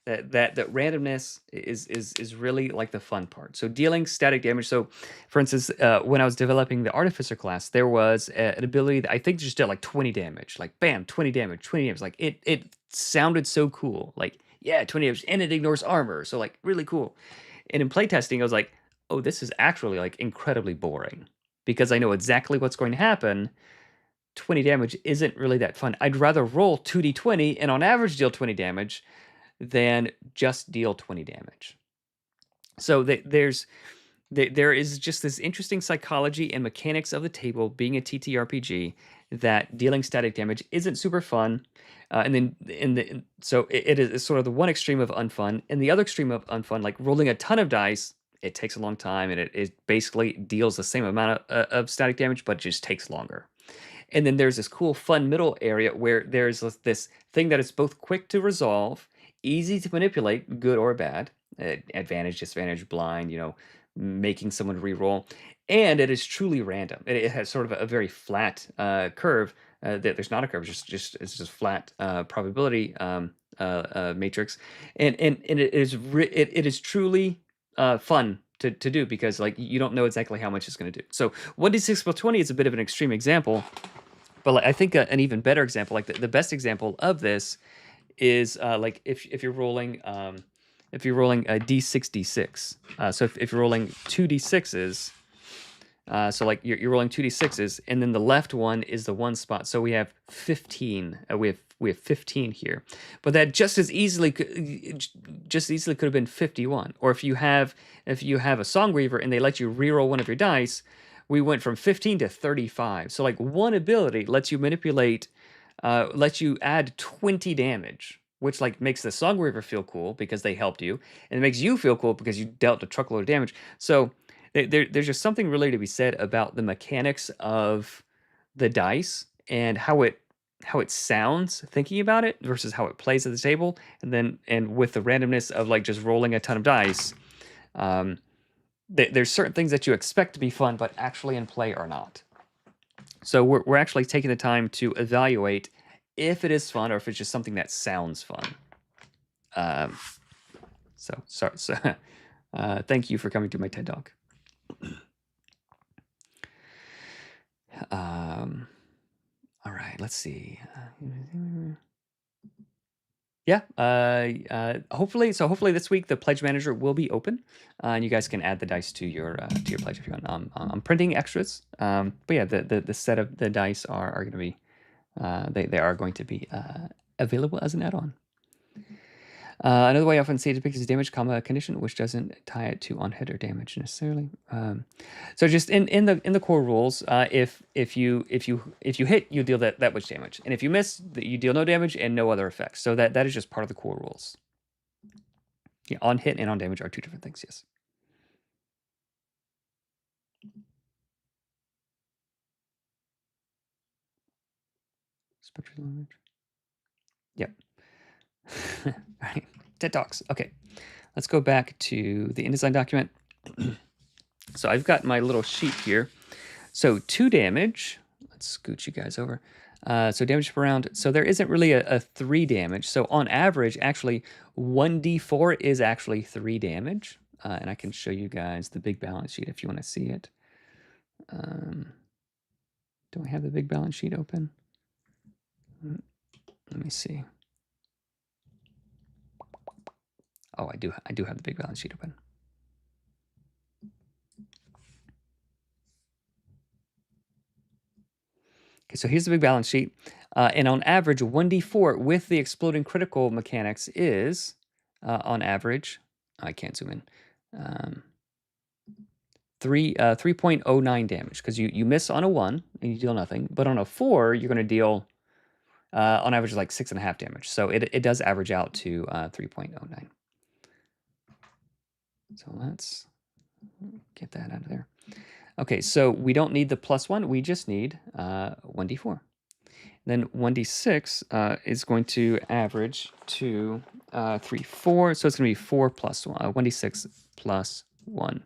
That randomness is really like the fun part. So dealing static damage. So, for instance, when I was developing the Artificer class, there was an ability that I think just did like 20 damage. Like bam, 20 damage, 20 damage. Like it sounded so cool. Like yeah, 20 damage, and it ignores armor. So like really cool. And in playtesting, I was like, oh, this is actually like incredibly boring, because I know exactly what's going to happen. 20 damage isn't really that fun. I'd rather roll 2d20 and on average deal 20 damage than just deal 20 damage. So there is just this interesting psychology and mechanics of the table being a TTRPG that dealing static damage isn't super fun. And then so it is sort of the one extreme of unfun, and the other extreme of unfun, like rolling a ton of dice, it takes a long time, and it basically deals the same amount of static damage, but just takes longer. And then there's this cool, fun middle area where there's this thing that is both quick to resolve, easy to manipulate, good or bad, advantage, disadvantage, blind, making someone re-roll, and it is truly random. It has sort of a very flat curve. There's not a curve; it's just flat probability matrix, and it is truly fun to do because like you don't know exactly how much it's going to do. So 1d6 plus 20 is a bit of an extreme example, but like, I think an even better example, like the best example of this, is like if you're rolling a d6 d6. So if you're rolling 2d6s, so like you're rolling 2d6s, and then the left one is the one spot. So we have 15. We have 15 here, but that just as easily could have been 51. Or if you have a Song Weaver and they let you reroll one of your dice, we went from 15 to 35. So like one ability lets you manipulate, lets you add 20 damage, which like makes the Song Weaver feel cool because they helped you, and it makes you feel cool because you dealt a truckload of damage. So there's just something really to be said about the mechanics of the dice and how it sounds thinking about it versus how it plays at the table, and with the randomness of like just rolling a ton of dice. There's certain things that you expect to be fun, but actually in play are not. So we're actually taking the time to evaluate if it is fun or if it's just something that sounds fun. So sorry. So, thank you for coming to my TED Talk. All right, let's see. Yeah. Hopefully this week the pledge manager will be open, and you guys can add the dice to your pledge if you want. I'm printing extras. But yeah, the set of the dice are going to be they are going to be available as an add-on. Another way I often see it depicted is damage, comma condition, which doesn't tie it to on-header damage necessarily. So just in the core rules, if you hit, you deal that much damage, and if you miss, you deal no damage and no other effects. So that is just part of the core rules. Yeah, on hit and on damage are two different things. Yes. Spectral damage. Yep. All right. TED Talks. Okay. Let's go back to the InDesign document. So I've got my little sheet here. So 2 damage. Let's scoot you guys over. So damage per round. So there isn't really a 3 damage. So on average, actually, 1d4 is actually 3 damage. And I can show you guys the big balance sheet if you want to see it. Do I have the big balance sheet open? Let me see. Oh, I do have the big balance sheet open. Okay, so here's the big balance sheet. And on average, 1d4 with the exploding critical mechanics is, on average, I can't zoom in, 3.09 damage, because you miss on a 1 and you deal nothing, but on a 4 you're going to deal on average like 6.5 damage. So it does average out to 3.09. So let's get that out of there. Okay, so we don't need the +1, we just need 1d4. Then 1d6 is going to average to 3, 4. So it's going to be 4 plus 1, 1d6 plus 1.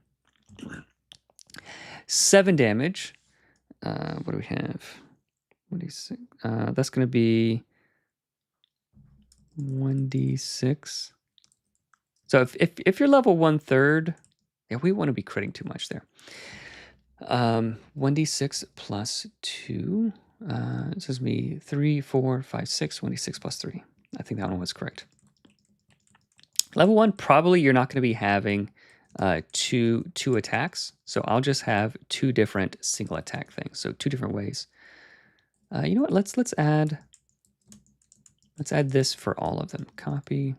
7 damage. What do we have? 1d6. That's going to be 1d6. So if you're level 1/3, yeah, we want to be critting too much there. 1d6 plus 2. This is me 3, 4, 5, 6. 1d6 plus 3. I think that one was correct. Level 1, probably you're not going to be having two attacks, so I'll just have 2 different single attack things. So 2 different ways. You know what? Let's add this for all of them. Copy,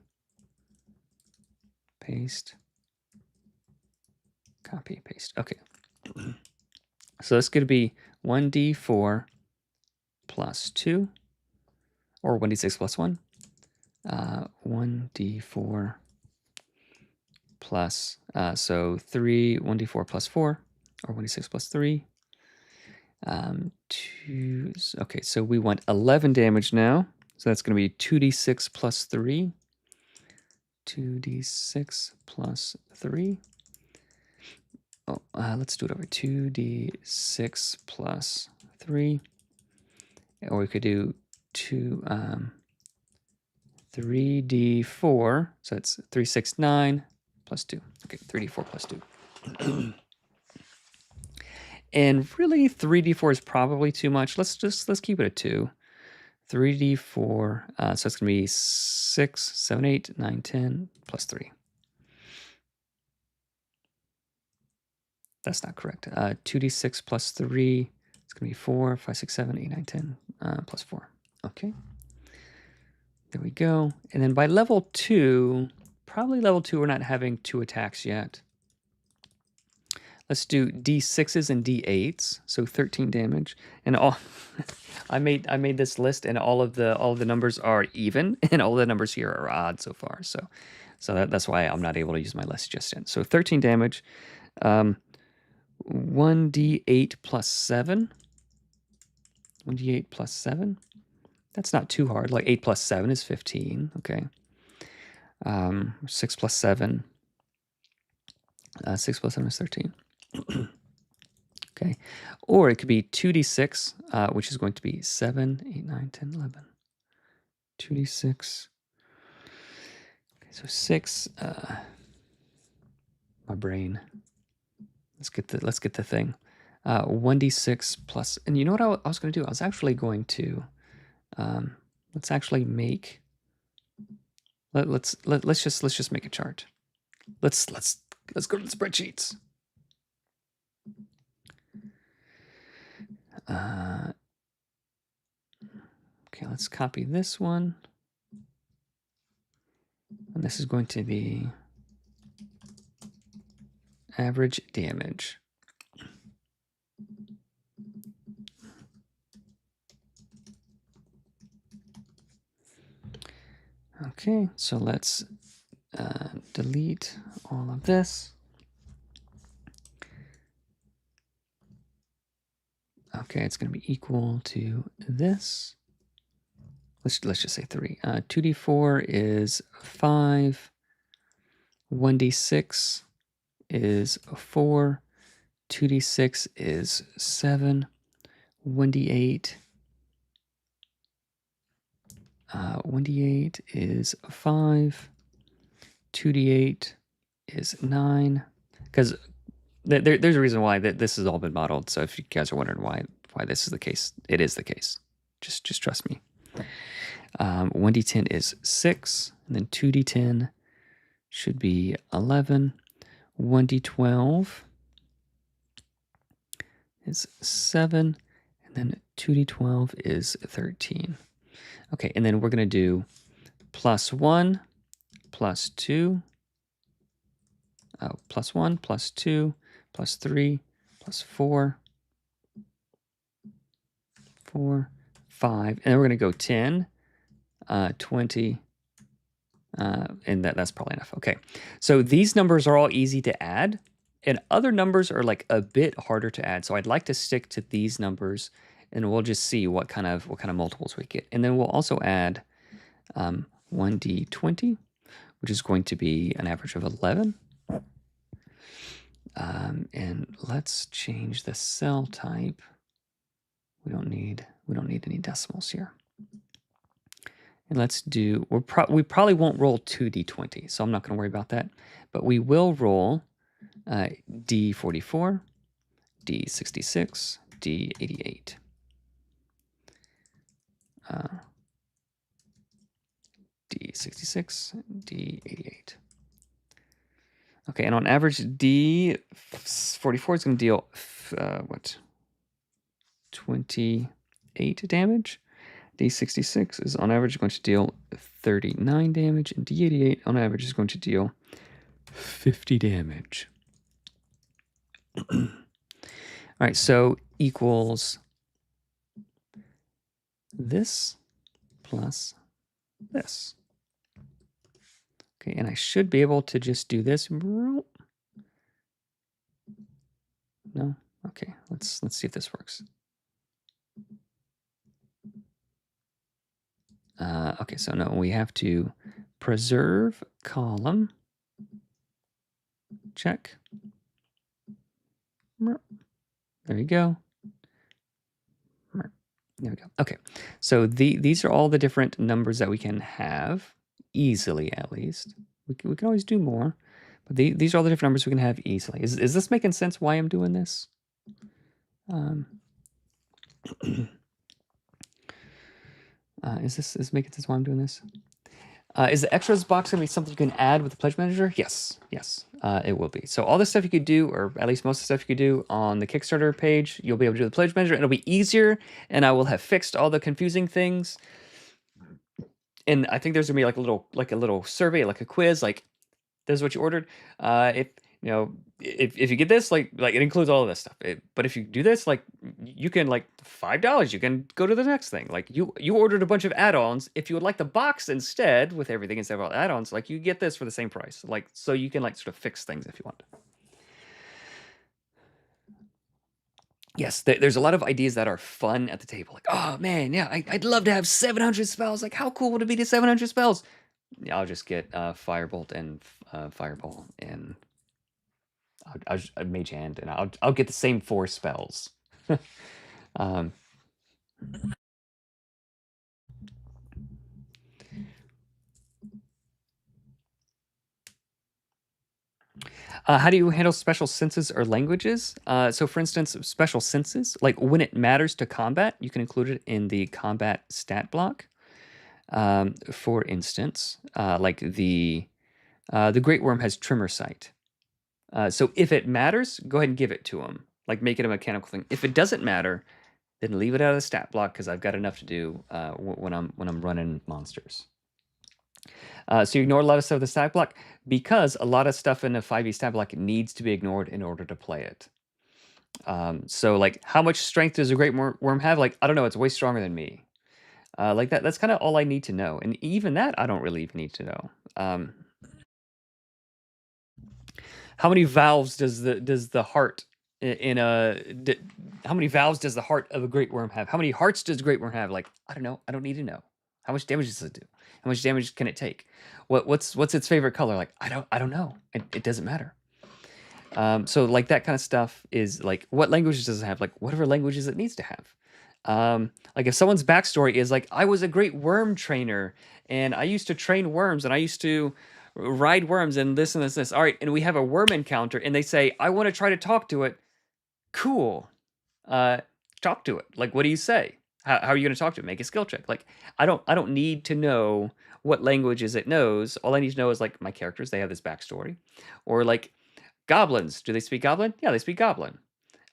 paste. copy, paste. Okay. So it's going to be 1d4 plus 2, or 1d6 plus 1. 1d4 plus, so 3, 1d4 plus 4, or 1d6 plus 3. 2, okay, so we want 11 damage now. So that's going to be 2d6 plus 3. 2d6 plus 3. Oh, let's do it over 2d6 plus 3. Or we could do 3d4. So it's 3, 6, 9 plus 2. Okay, 3d4 plus 2. And really, 3d4 is probably too much. Let's keep it at 2. 3d4, so it's going to be 6, 7, 8, 9, 10, plus 3. That's not correct. 2d6 plus 3, it's going to be 4, 5, 6, 7, 8, 9, 10, plus 4. Okay. There we go. And then by level 2, probably level 2, we're not having 2 attacks yet. Let's do d6s and d8s, so 13 damage. And all I made this list, and all of the numbers are even, and all the numbers here are odd so far. So that's why I'm not able to use my list just yet. So 13 damage. 1d8 plus 7. 1d8 plus 7. That's not too hard. Like 8 plus 7 is 15. Okay. 6 plus 7. 6 plus 7 is 13. Okay. Or it could be 2d6, which is going to be 7, 8, 9, 10, 11. 2d6. Okay, so 6. My brain. Let's get the thing. 1d6 plus, and you know what I was going to do? I was actually going to let's actually make. Let's just make a chart. Let's go to the spreadsheets. Okay, let's copy this one, and this is going to be average damage. Okay, so let's delete all of this. Okay, it's going to be equal to this. Let's just say 3. 2d4 is 5. 1d6 is 4. 2d6 is 7. 1d8. 1d8 is 5. 2d8 is 9. Because there's a reason why this has all been modeled. So if you guys are wondering why this is the case, it is the case. Just trust me. 1d10 is 6, and then 2d10 should be 11. 1d12 is 7, and then 2d12 is 13. Okay, and then we're going to do plus 1, plus 2, plus 1, plus 2, plus 3, plus 4, 4, 5, and then we're going to go 10, 20, and that's probably enough. Okay, so these numbers are all easy to add, and other numbers are like a bit harder to add. So I'd like to stick to these numbers, and we'll just see what kind of multiples we get. And then we'll also add 1d20, which is going to be an average of 11. And let's change the cell type. We don't need any decimals here. And let's do, we probably won't roll 2d20, so I'm not going to worry about that. But we will roll d44, d66, d88. D66, D88. Okay, and on average, D44 is going to deal, 28 damage. D66 is on average going to deal 39 damage, and D88 on average is going to deal 50 damage. All right, so equals this plus this. Okay, and I should be able to just do this. No? Okay, let's see if this works. Okay, so no, we have to preserve column. Check. There you go. There we go. Okay, so these are all the different numbers that we can have easily, at least. We can always do more, but these are all the different numbers we can have easily. Is this making sense why I'm doing this? Is this making sense why I'm doing this? Is the extras box going to be something you can add with the pledge manager? Yes, it will be. So all the stuff you could do, or at least most of the stuff you could do on the Kickstarter page, you'll be able to do the pledge manager. It'll be easier, and I will have fixed all the confusing things. And I think there's gonna be like a little survey, like a quiz, like this is what you ordered. If you know, if you get this, like it includes all of this stuff. But if you do this, like you can like $5, you can go to the next thing. Like you ordered a bunch of add-ons. If you would like the box instead with everything instead of all the add-ons, like you get this for the same price. Like so you can like sort of fix things if you want. Yes, there's a lot of ideas that are fun at the table. Like, oh man, yeah, I'd love to have 700 spells. Like, how cool would it be to 700 spells? Yeah, I'll just get Firebolt and Fireball, and I'll just, Mage Hand, and I'll get the same 4 spells. um, how do you handle special senses or languages? So, for instance, special senses, like when it matters to combat, you can include it in the combat stat block. For instance, like the Great Worm has Tremor Sight. So if it matters, go ahead and give it to him. Like make it a mechanical thing. If it doesn't matter, then leave it out of the stat block because I've got enough to do when I'm running monsters. So you ignore a lot of stuff in the stat block because a lot of stuff in a 5e stat block needs to be ignored in order to play it. So like how much strength does a Great Worm have? Like, I don't know, it's way stronger than me. Like that's kind of all I need to know. And even that, I don't really need to know. How many valves does the heart in a how many valves does the heart of a Great Worm have? How many hearts does a Great Worm have? Like, I don't know. I don't need to know. How much damage does it do? How much damage can it take? What's its favorite color? Like, I don't know. It doesn't matter. So like that kind of stuff is like, what languages does it have? Like whatever languages it needs to have. Like if someone's backstory is like, I was a great worm trainer and I used to train worms and I used to ride worms and this and this and this. All right, and we have a worm encounter and they say, I want to try to talk to it. Cool. Talk to it. Like, what do you say? How are you going to talk to it? Make a skill check. Like, I don't need to know what languages it knows. All I need to know is like my characters, they have this backstory. Or like goblins. Do they speak goblin? Yeah, they speak goblin.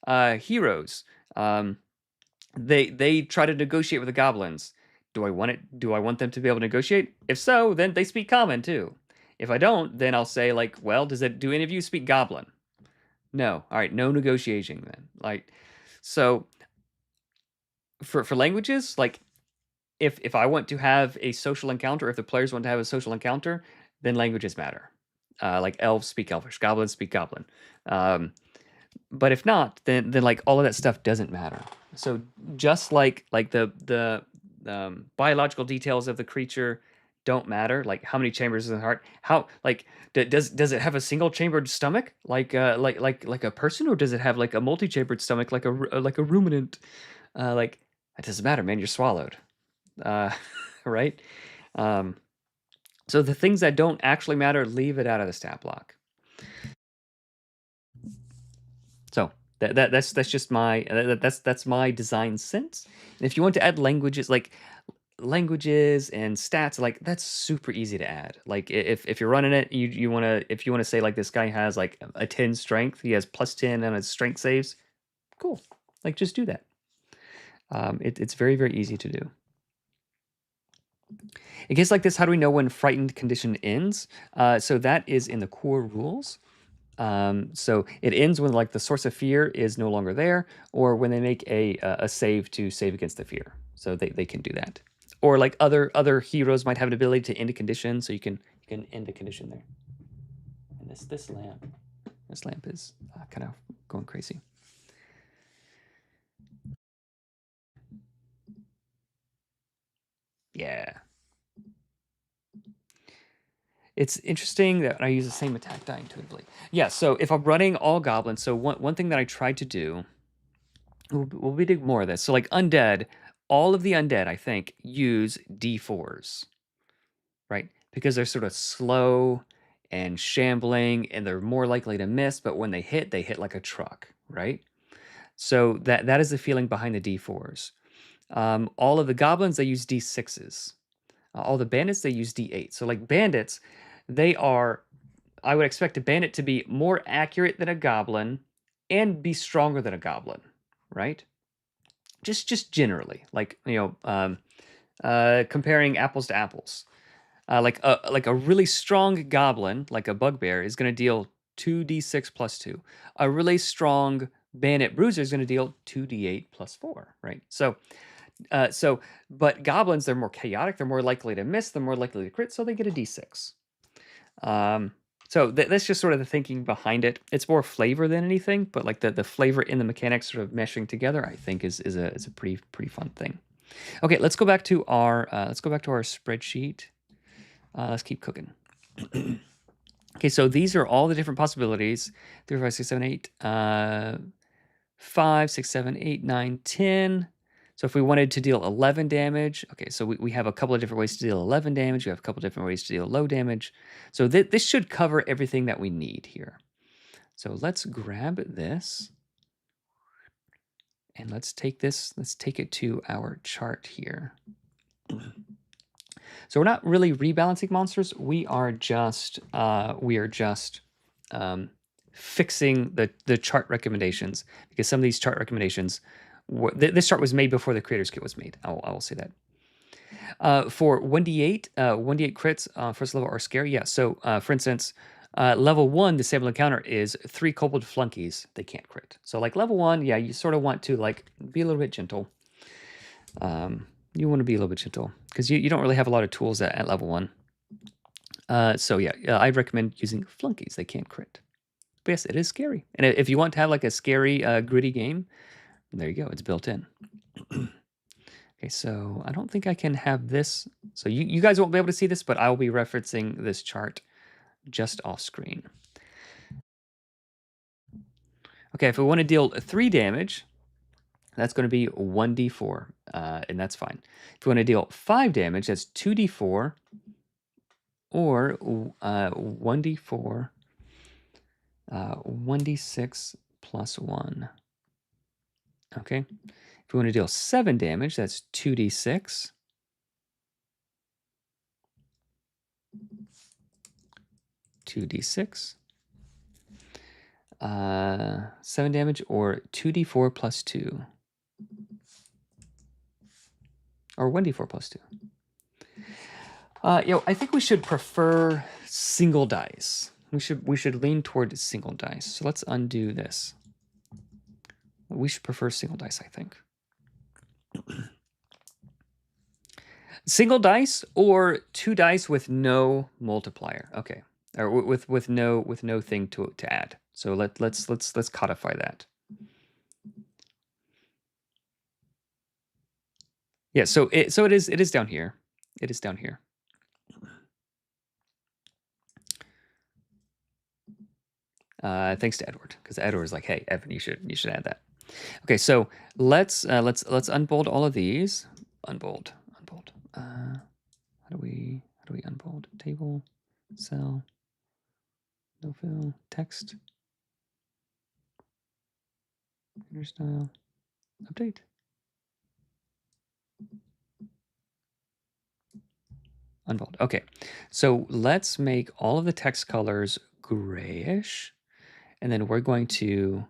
Heroes. They try to negotiate with the goblins. Do I want them to be able to negotiate? If so, then they speak common too. If I don't, then I'll say like, well, do any of you speak goblin? No. All right, no negotiating then. Like, so for languages, like if I want to have a social encounter, if the players want to have a social encounter, then languages matter. Like elves speak elvish, goblins speak goblin. But if not, then like all of that stuff doesn't matter. So just like the biological details of the creature don't matter, like how many chambers in the heart, how like does it have a single chambered stomach like a person, or does it have like a multi-chambered stomach like a ruminant? Like it doesn't matter, man. You're swallowed, right? So the things that don't actually matter, leave it out of the stat block. So that's just my that's my design sense. And if you want to add languages like languages and stats, like that's super easy to add. Like if you're running it, you want to, if you want to say like this guy has like a 10 strength, he has plus 10 on his strength saves. Cool. Like just do that. It's very, very easy to do. In case like this, how do we know when frightened condition ends? So that is in the core rules. So it ends when like the source of fear is no longer there, or when they make a save to save against the fear. So they can do that. Or like other heroes might have an ability to end a condition, so you can end a condition there. And this lamp is kind of going crazy. Yeah. It's interesting that I use the same attack die intuitively. Yeah, so if I'm running all goblins, so one thing that I tried to do, we'll be doing more of this. So like undead, all of the undead, I think, use D4s, right? Because they're sort of slow and shambling, and they're more likely to miss, but when they hit like a truck, right? So that is the feeling behind the D4s. All of the goblins, they use D6s. All the bandits, they use D8. So like bandits, they are, I would expect a bandit to be more accurate than a goblin and be stronger than a goblin, right? Just generally, like, comparing apples to apples. Like a really strong goblin, like a bugbear, is going to deal 2d6 plus 2. A really strong bandit bruiser is going to deal 2d8 plus 4, right? But goblins, they're more chaotic, they're more likely to miss, they're more likely to crit, so they get a d6. So that's just sort of the thinking behind it. It's more flavor than anything, but like the flavor in the mechanics sort of meshing together, I think is a pretty fun thing. Okay, let's go back to our spreadsheet. Let's keep cooking. Okay, so these are all the different possibilities. 3, 5, 6, 7, 8, 5, 6, 7, 8, 9, 10. So if we wanted to deal 11 damage, okay, so we have a couple of different ways to deal 11 damage. We have a couple of different ways to deal low damage. So this should cover everything that we need here. So let's grab this. And let's take it to our chart here. So we're not really rebalancing monsters. We are just fixing the chart recommendations, because some of these chart recommendations, this chart was made before the creator's kit was made. I will say that. For 1d8, 1d8 crits first level are scary. Yeah. So for instance, level 1 disable encounter is 3 kobold flunkies. They can't crit. So like level 1, yeah, you sort of want to like be a little bit gentle. You want to be a little bit gentle because you don't really have a lot of tools at level 1. So yeah, I'd recommend using flunkies. They can't crit. But yes, it is scary. And if you want to have like a scary, gritty game, there you go. It's built in. Okay, so I don't think I can have this. So you guys won't be able to see this, but I will be referencing this chart just off screen. Okay, if we want to deal 3 damage, that's going to be 1d4, and that's fine. If we want to deal 5 damage, that's 2d4, or 1d4, 1d6 plus 1. Okay. If we want to deal 7 damage, that's 2d6. 2d6. 7 damage, or 2d4 plus 2. Or 1d4 plus 2. I think we should prefer single dice. We should lean toward single dice. So let's undo this. We should prefer single dice, I think. Single dice or 2 dice with no multiplier. Okay. Or with no thing to add. So let's codify that. Yeah, so it is down here. It is down here. Thanks to Edward, because Edward's like, hey, Evan, you should add that. Okay, so let's unbold all of these. Unbold. How do we unbold? Table, cell, no fill, text, inner style, update. Unbold. Okay, so let's make all of the text colors grayish, and then we're going to,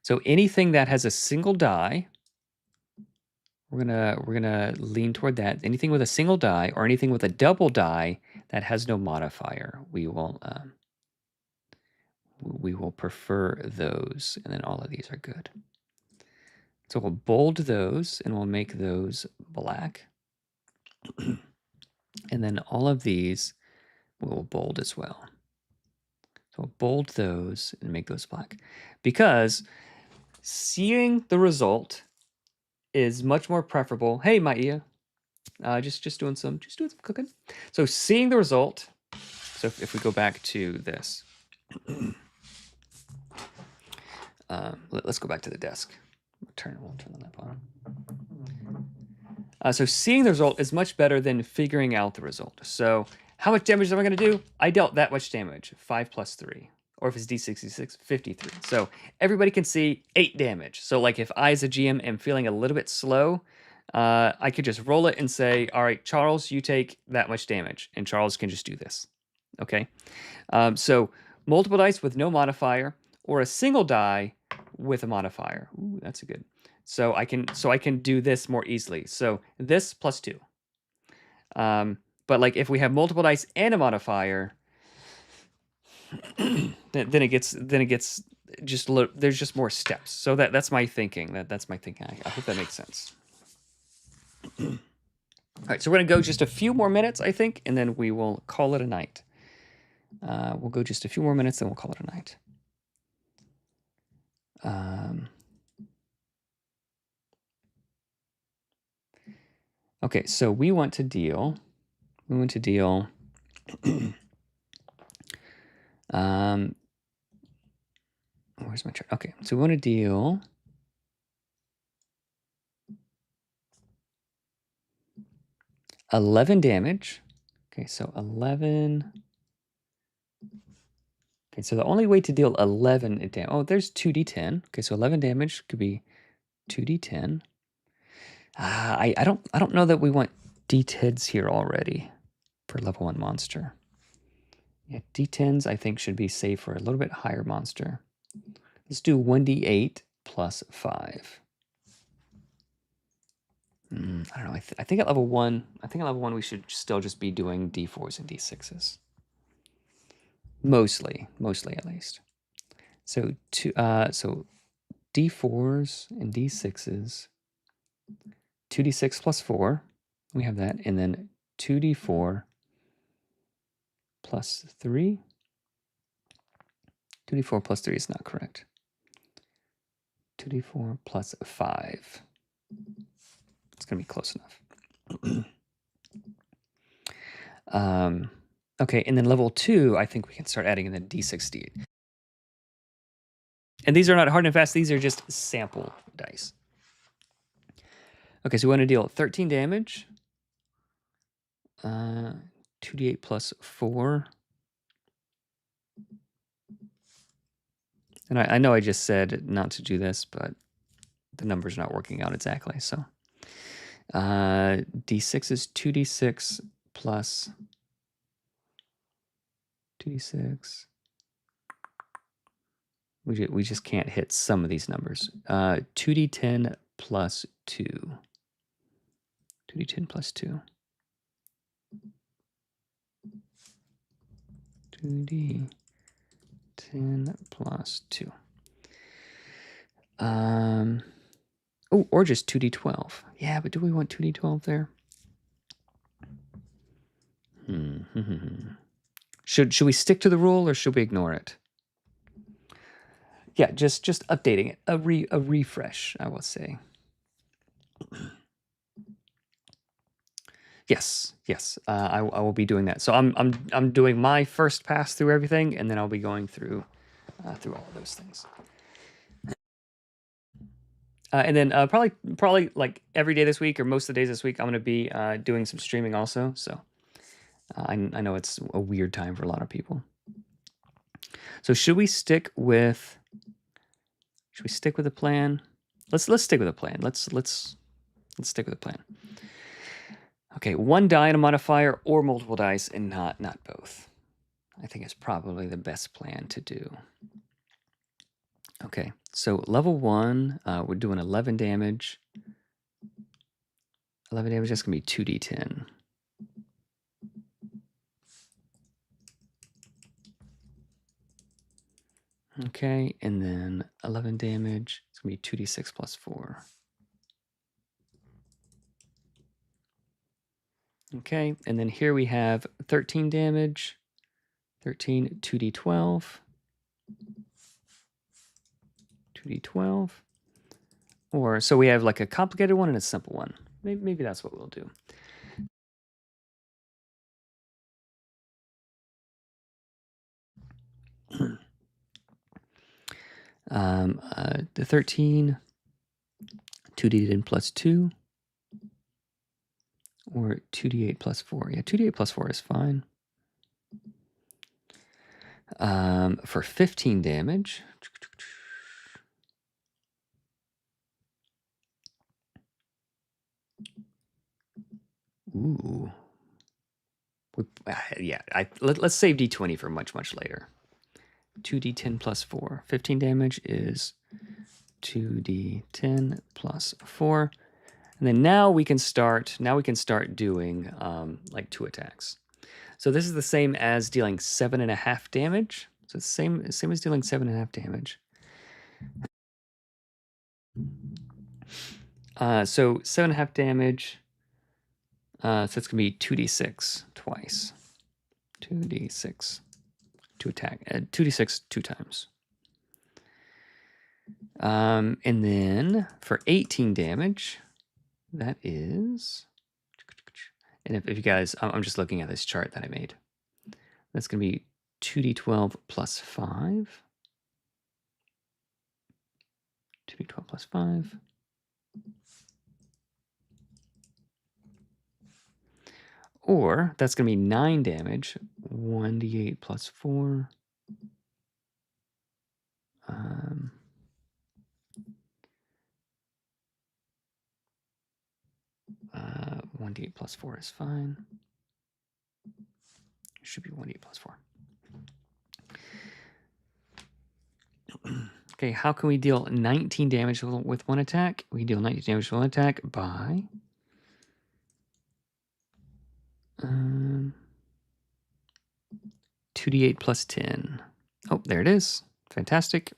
so anything that has a single die, we're gonna lean toward that. Anything with a single die or anything with a double die that has no modifier, we will we will prefer those, and then all of these are good. So we'll bold those, and we'll make those black. And then all of these we'll bold as well. So we'll bold those and make those black. Because seeing the result is much more preferable. Hey, Maia. Just doing some cooking. So seeing the result. So if we go back to this, let's go back to the desk. We'll turn the lamp on. So seeing the result is much better than figuring out the result. So how much damage am I going to do? I dealt that much damage, 5 plus 3. Or if it's D66, 53. So everybody can see 8 damage. So like if I as a GM am feeling a little bit slow, I could just roll it and say, all right, Charles, you take that much damage. And Charles can just do this. Okay? So multiple dice with no modifier, or a single die with a modifier. Ooh, that's a good. So I can do this more easily. So this plus 2. But like if we have multiple dice and a modifier, then it gets just there's just more steps. So that's my thinking. That's my thinking. I hope that makes sense. All right, so we're gonna go just a few more minutes, I think, and then we will call it a night. We'll go just a few more minutes, then we'll call it a night. Okay, so we want to deal. Where's my chart? Okay, so we want to deal 11 damage. Okay, so 11. Okay, so the only way to deal 11 damage. Oh, there's 2d10. Okay, so 11 damage could be 2d10. I don't know that we want d10s here already for level 1 monster. Yeah, d10s I think should be safe for a little bit higher monster. Let's do 1d8 plus 5. I don't know. I think at level 1, we should still just be doing d4s and d6s. Mostly at least. So so d4s and d6s. 2d6 plus 4. We have that, and then 2d4 plus 3. 2d4 plus 3 is not correct. 2d4 plus 5. It's going to be close enough. Okay, and then level 2, I think we can start adding in the d6, d8. And these are not hard and fast. These are just sample dice. Okay, so we want to deal 13 damage. 2d8 plus 4. And I know I just said not to do this, but the number's not working out exactly. So d6 is 2d6 plus 2d6. We just can't hit some of these numbers. 2d10 plus 2. 2d10 plus 2. 2d10 plus 2. Oh, or just 2d12. Yeah, but do we want 2d12 there? Should we stick to the rule or should we ignore it? Yeah, just updating it. A refresh, I will say. Yes. I will be doing that. So I'm doing my first pass through everything, and then I'll be going through all of those things. And then probably like every day this week or most of the days this week, I'm going to be doing some streaming also. So I know it's a weird time for a lot of people. So should we stick with the plan? Let's stick with the plan. Let's stick with the plan. Okay, 1 die and a modifier or multiple dice and not both. I think it's probably the best plan to do. Okay, so level 1, we're doing 11 damage. 11 damage, that's going to be 2d10. Okay, and then 11 damage. It's going to be 2d6 plus 4. Okay, and then here we have 13 damage. 13, 2d12. 2d12. Or, so we have like a complicated one and a simple one. Maybe that's what we'll do. The 13, 2d10 plus 2, or 2d8 plus 4. Yeah, 2d8 plus 4 is fine. For 15 damage, ooh. Yeah, let's save d20 for much later. 2d10 plus 4. 15 damage is 2d10 plus 4. And then now we can start doing like 2 attacks. So this is the same as dealing 7.5 damage. So it's same as dealing 7.5 damage. So 7.5 damage. So it's gonna be 2d6 twice. 2d6 to attack. 2d6 2 times. And then for 18 damage, that is. And if you guys, I'm just looking at this chart that I made. That's gonna be 2d12 plus 5. 2d12 plus 5. Or that's going to be 9 damage. 1d8 plus 4. 1d8 plus 4 is fine. It should be 1d8 plus 4. Okay, how can we deal 19 damage with one attack? We deal 19 damage with one attack by 2d8 plus 10. Oh, there it is. Fantastic.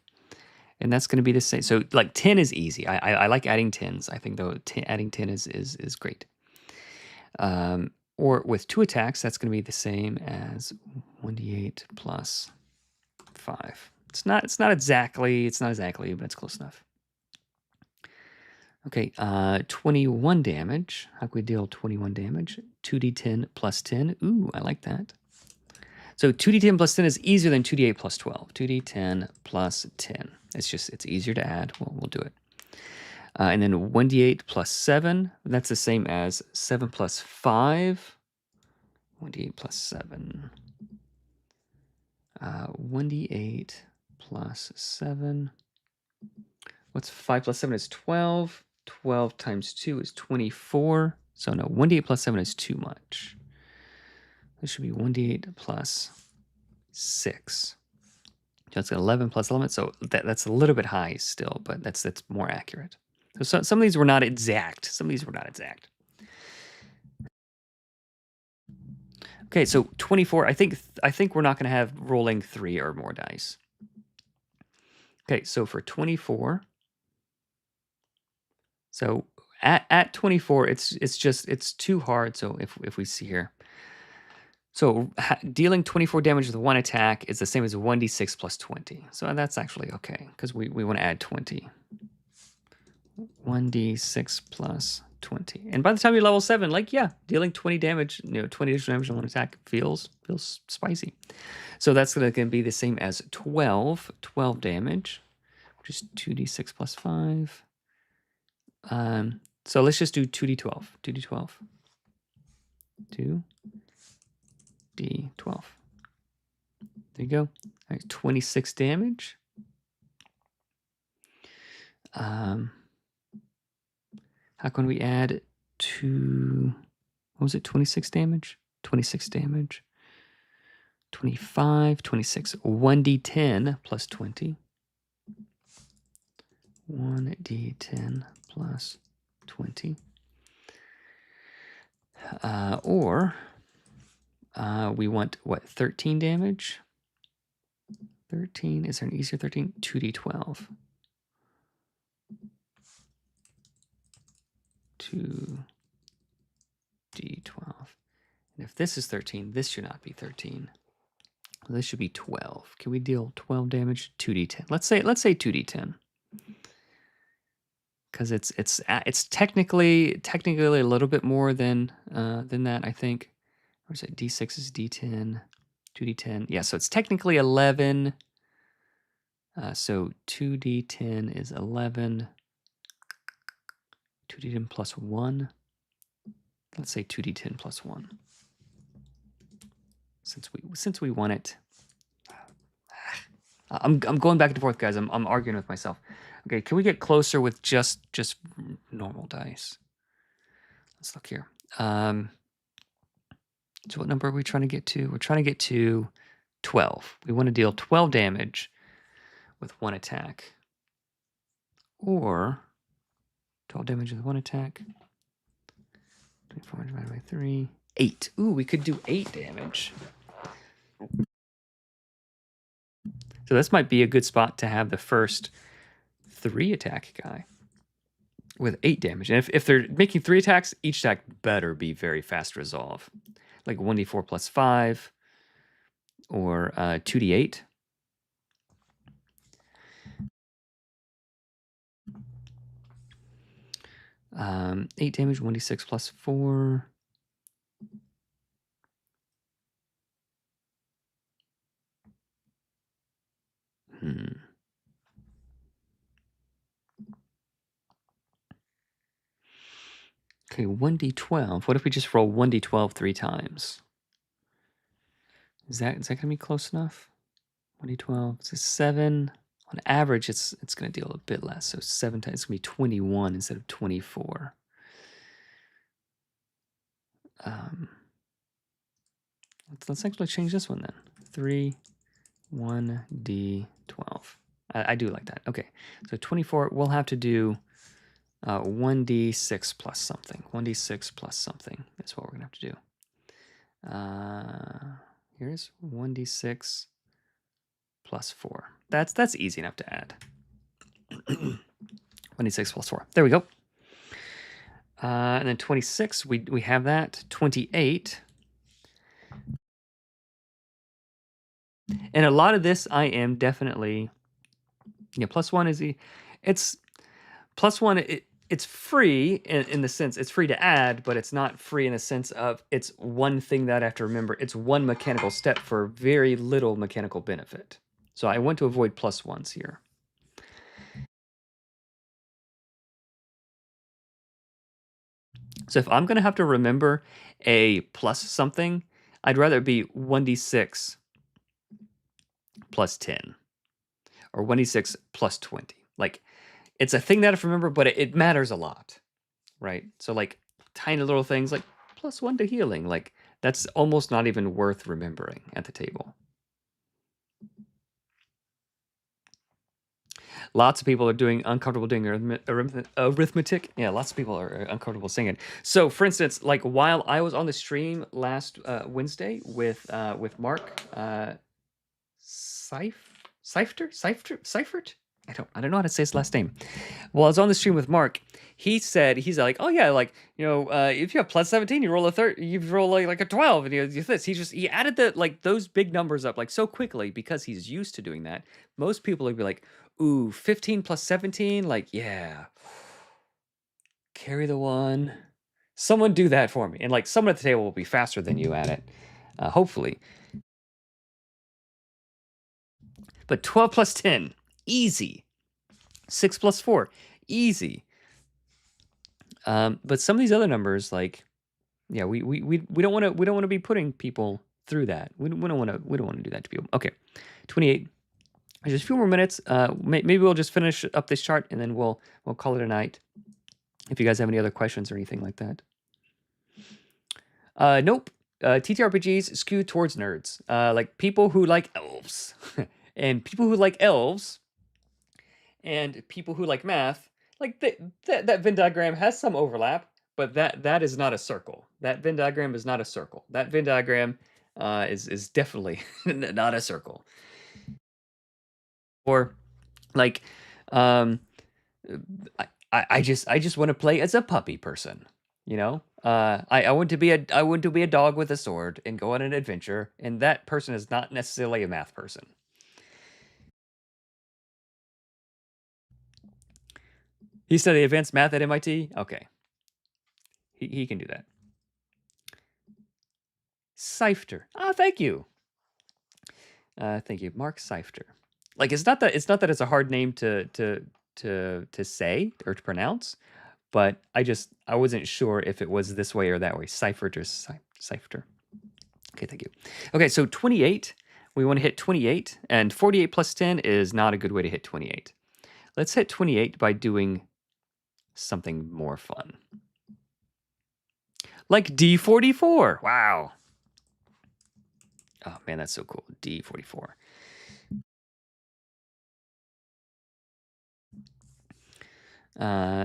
And that's going to be the same. So like 10 is easy. I like adding 10s. I think though adding 10 is great. Or with 2 attacks, that's going to be the same as 1d8 plus 5. It's not exactly, but it's close enough. Okay, 21 damage. How can we deal 21 damage? 2d10 plus 10. Ooh, I like that. So 2d10 plus 10 is easier than 2d8 plus 12. 2d10 plus 10. It's easier to add. We'll do it. And then 1d8 plus 7. That's the same as 7 plus 5. 1d8 plus 7. 1d8 plus 7. What's 5 plus 7 is 12. 12 times 2 is 24. So no, 1d8 plus 7 is too much. This should be 1d8 plus 6. So it's 11 plus 11. So that's a little bit high still, but that's more accurate. So some of these were not exact. Okay, so 24. I think we're not going to have rolling 3 or more dice. Okay, so for 24. So at 24, it's too hard. So if we see here, so dealing 24 damage with one attack is the same as 1d6 plus 20. So that's actually okay because we want to add 20. 1d6 plus 20. And by the time you're level 7, like, yeah, dealing 20 damage, 20 additional damage on one attack feels spicy. So that's going to be the same as 12 damage, which is 2d6 plus 5. So let's just do 2d12. 2d12. 2d12. There you go. All right, 26 damage. How can we add to, what was it, 26 damage? 26 damage. 25, 26. 1d10 plus 20. 1d10 plus 20. Or we want, what, 13 damage? 13. Is there an easier 13? 2d12. 2d12. And if this is 13, this should not be 13. Well, this should be 12. Can we deal 12 damage? 2d10. Let's say 2d10. Because it's technically a little bit more than that, I think. Or is it d6 is d10, 2d10? Yeah, so it's technically 11. So 2d10 is 11. 2d10 plus 1. Let's say 2d10 plus 1. Since we want it. I'm going back and forth, guys. I'm arguing with myself. Okay, can we get closer with just normal dice? Let's look here. So what number are we trying to get to? We're trying to get to 12. We want to deal 12 damage with one attack. Or 12 damage with one attack. 24 divided by 3. 8. Ooh, we could do 8 damage. So this might be a good spot to have the first 3 attack guy with 8 damage. And if they're making 3 attacks, each attack better be very fast resolve. Like 1d4 plus 5 or 2d8. Um, 8 damage, 1d6 plus 4. Okay, 1d12. What if we just roll 1d12 3 times? Is that gonna be close enough? 1d12. It's a 7. On average, it's gonna deal a bit less. So 7 times, it's gonna be 21 instead of 24. Let's actually change this one then. 3, 1d12. I do like that. Okay, so 24. We'll have to do 1d6 plus something. 1d6 plus something is what we're gonna have to do. Here's 1d6 plus 4. That's easy enough to add. 1d6 plus 4. There we go. And then 26, we have that. 28. And a lot of this I am definitely, yeah, plus 1 is, it's, plus 1, it's free in the sense it's free to add, but it's not free in the sense of it's one thing that I have to remember. It's one mechanical step for very little mechanical benefit. So I want to avoid plus 1s here. So if I'm going to have to remember a plus something, I'd rather it be 1d6 plus 10 or 1d6 plus 20. Like, it's a thing that I have to remember, but it matters a lot, right? So like tiny little things like plus 1 to healing, like that's almost not even worth remembering at the table. Lots of people are uncomfortable doing arithmetic. Yeah, lots of people are uncomfortable saying it. So, for instance, like while I was on the stream last Wednesday with Mark Seifert. I don't know how to say his last name. Well, I was on the stream with Mark. He's like, oh yeah, like if you have plus 17, you roll you roll like a 12, and you this. He added those big numbers up like so quickly because he's used to doing that. Most people would be like, ooh, 15 plus 17, like yeah, carry the 1. Someone do that for me, and like someone at the table will be faster than you at it, hopefully. But 12 plus 10, easy. 6 plus 4, easy. But some of these other numbers, like, yeah, we don't want to be putting people through that. We don't want to do that to people. Okay, 28. Just a few more minutes. Maybe we'll just finish up this chart and then we'll call it a night. If you guys have any other questions or anything like that. Nope. TTRPGs skew towards nerds, like people who like elves, and people who like elves, and people who like math. Like that Venn diagram has some overlap, but that is not a circle. That Venn diagram is not a circle. That Venn diagram is definitely not a circle. Or like, um, I just want to play as a puppy person, you know. I want to be a dog with a sword and go on an adventure, and that person is not necessarily a math person. He studied advanced math at MIT. Okay, he can do that. Seifter. Oh, thank you. Thank you, Mark Seifter. Like it's not that it's a hard name to say or to pronounce, but I wasn't sure if it was this way or that way. Seifert or Seifter. Okay, thank you. Okay, so 28. We want to hit 28, and 48 plus 10 is not a good way to hit 28. Let's hit 28 by doing something more fun. Like D44. Wow. Oh man, that's so cool. D44.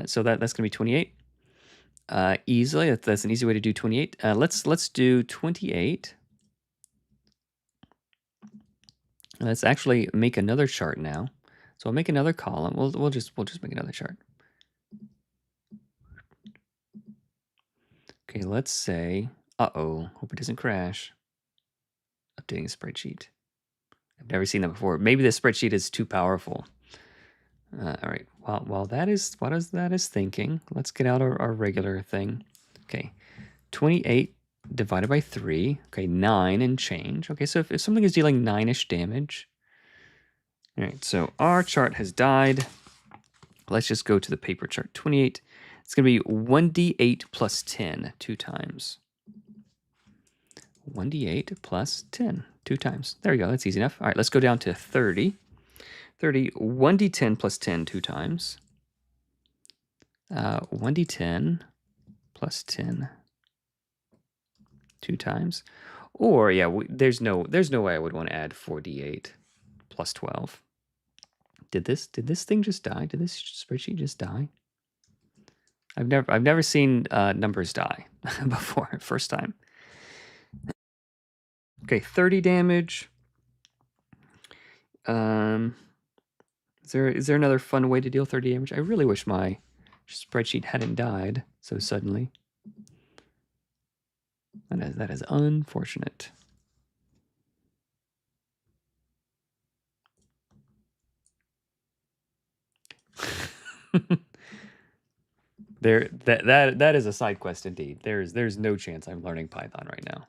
So that's gonna be 28. Easily, that's an easy way to do 28. Let's do 28. Let's actually make another chart now. So I'll make another column. We'll just make another chart. Okay, let's say, uh-oh, hope it doesn't crash. Updating a spreadsheet. I've never seen that before. Maybe the spreadsheet is too powerful. All right, while that is thinking, let's get out our regular thing. Okay, 28 divided by 3. Okay, 9 and change. Okay, so if something is dealing 9-ish damage. All right, so our chart has died. Let's just go to the paper chart. 28. It's going to be 1d8 plus 10 2 times. 1d8 plus 10 2 times. There we go. That's easy enough. All right, let's go down to 30. 30, 1d10 plus 10 2 times. 1d10 plus 10 2 times. Or, yeah, there's no way I would want to add 4d8 plus 12. Did this thing just die? Did this spreadsheet just die? I've never seen numbers die before. First time. Okay, 30 damage. Is there another fun way to deal 30 damage? I really wish my spreadsheet hadn't died so suddenly. That is unfortunate. That is a side quest indeed. There's no chance I'm learning Python right now.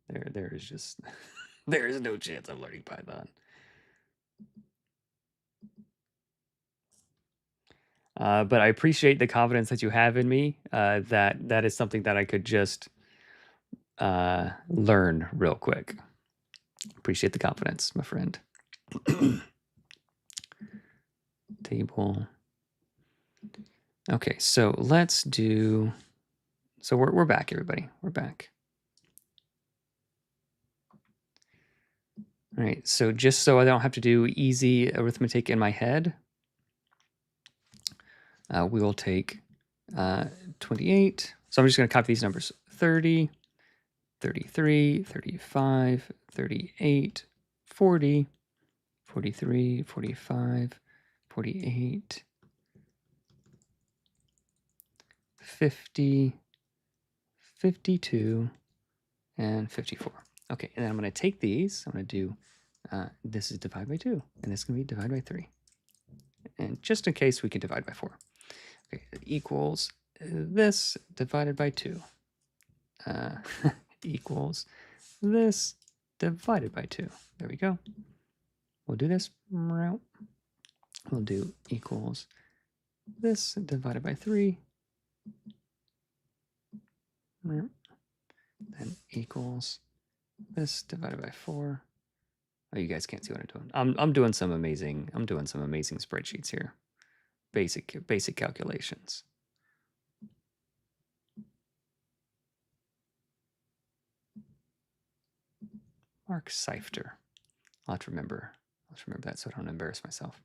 There is just there is no chance I'm learning Python. But I appreciate the confidence that you have in me. That is something that I could just learn real quick. Appreciate the confidence, my friend. Table. Okay, so let's do. So we're back, everybody. We're back. All right. So just so I don't have to do easy arithmetic in my head, we will take 28. So I'm just going to copy these numbers: 30, 33, 35, 38, 40, 43, 45, 48, 50, 52, and 54. Okay, and then I'm going to take these. I'm going to do, this is divided by 2, and this is going to be divided by 3. And just in case, we can divide by 4. Okay, equals this divided by 2. Equals this divided by 2. There we go. We'll do this. We'll do equals this divided by 3. Then equals this divided by 4. Oh, you guys can't see what I'm doing. I'm doing some amazing spreadsheets here. Basic calculations. Mark Seifter. I'll have to remember. Let's remember that so I don't embarrass myself.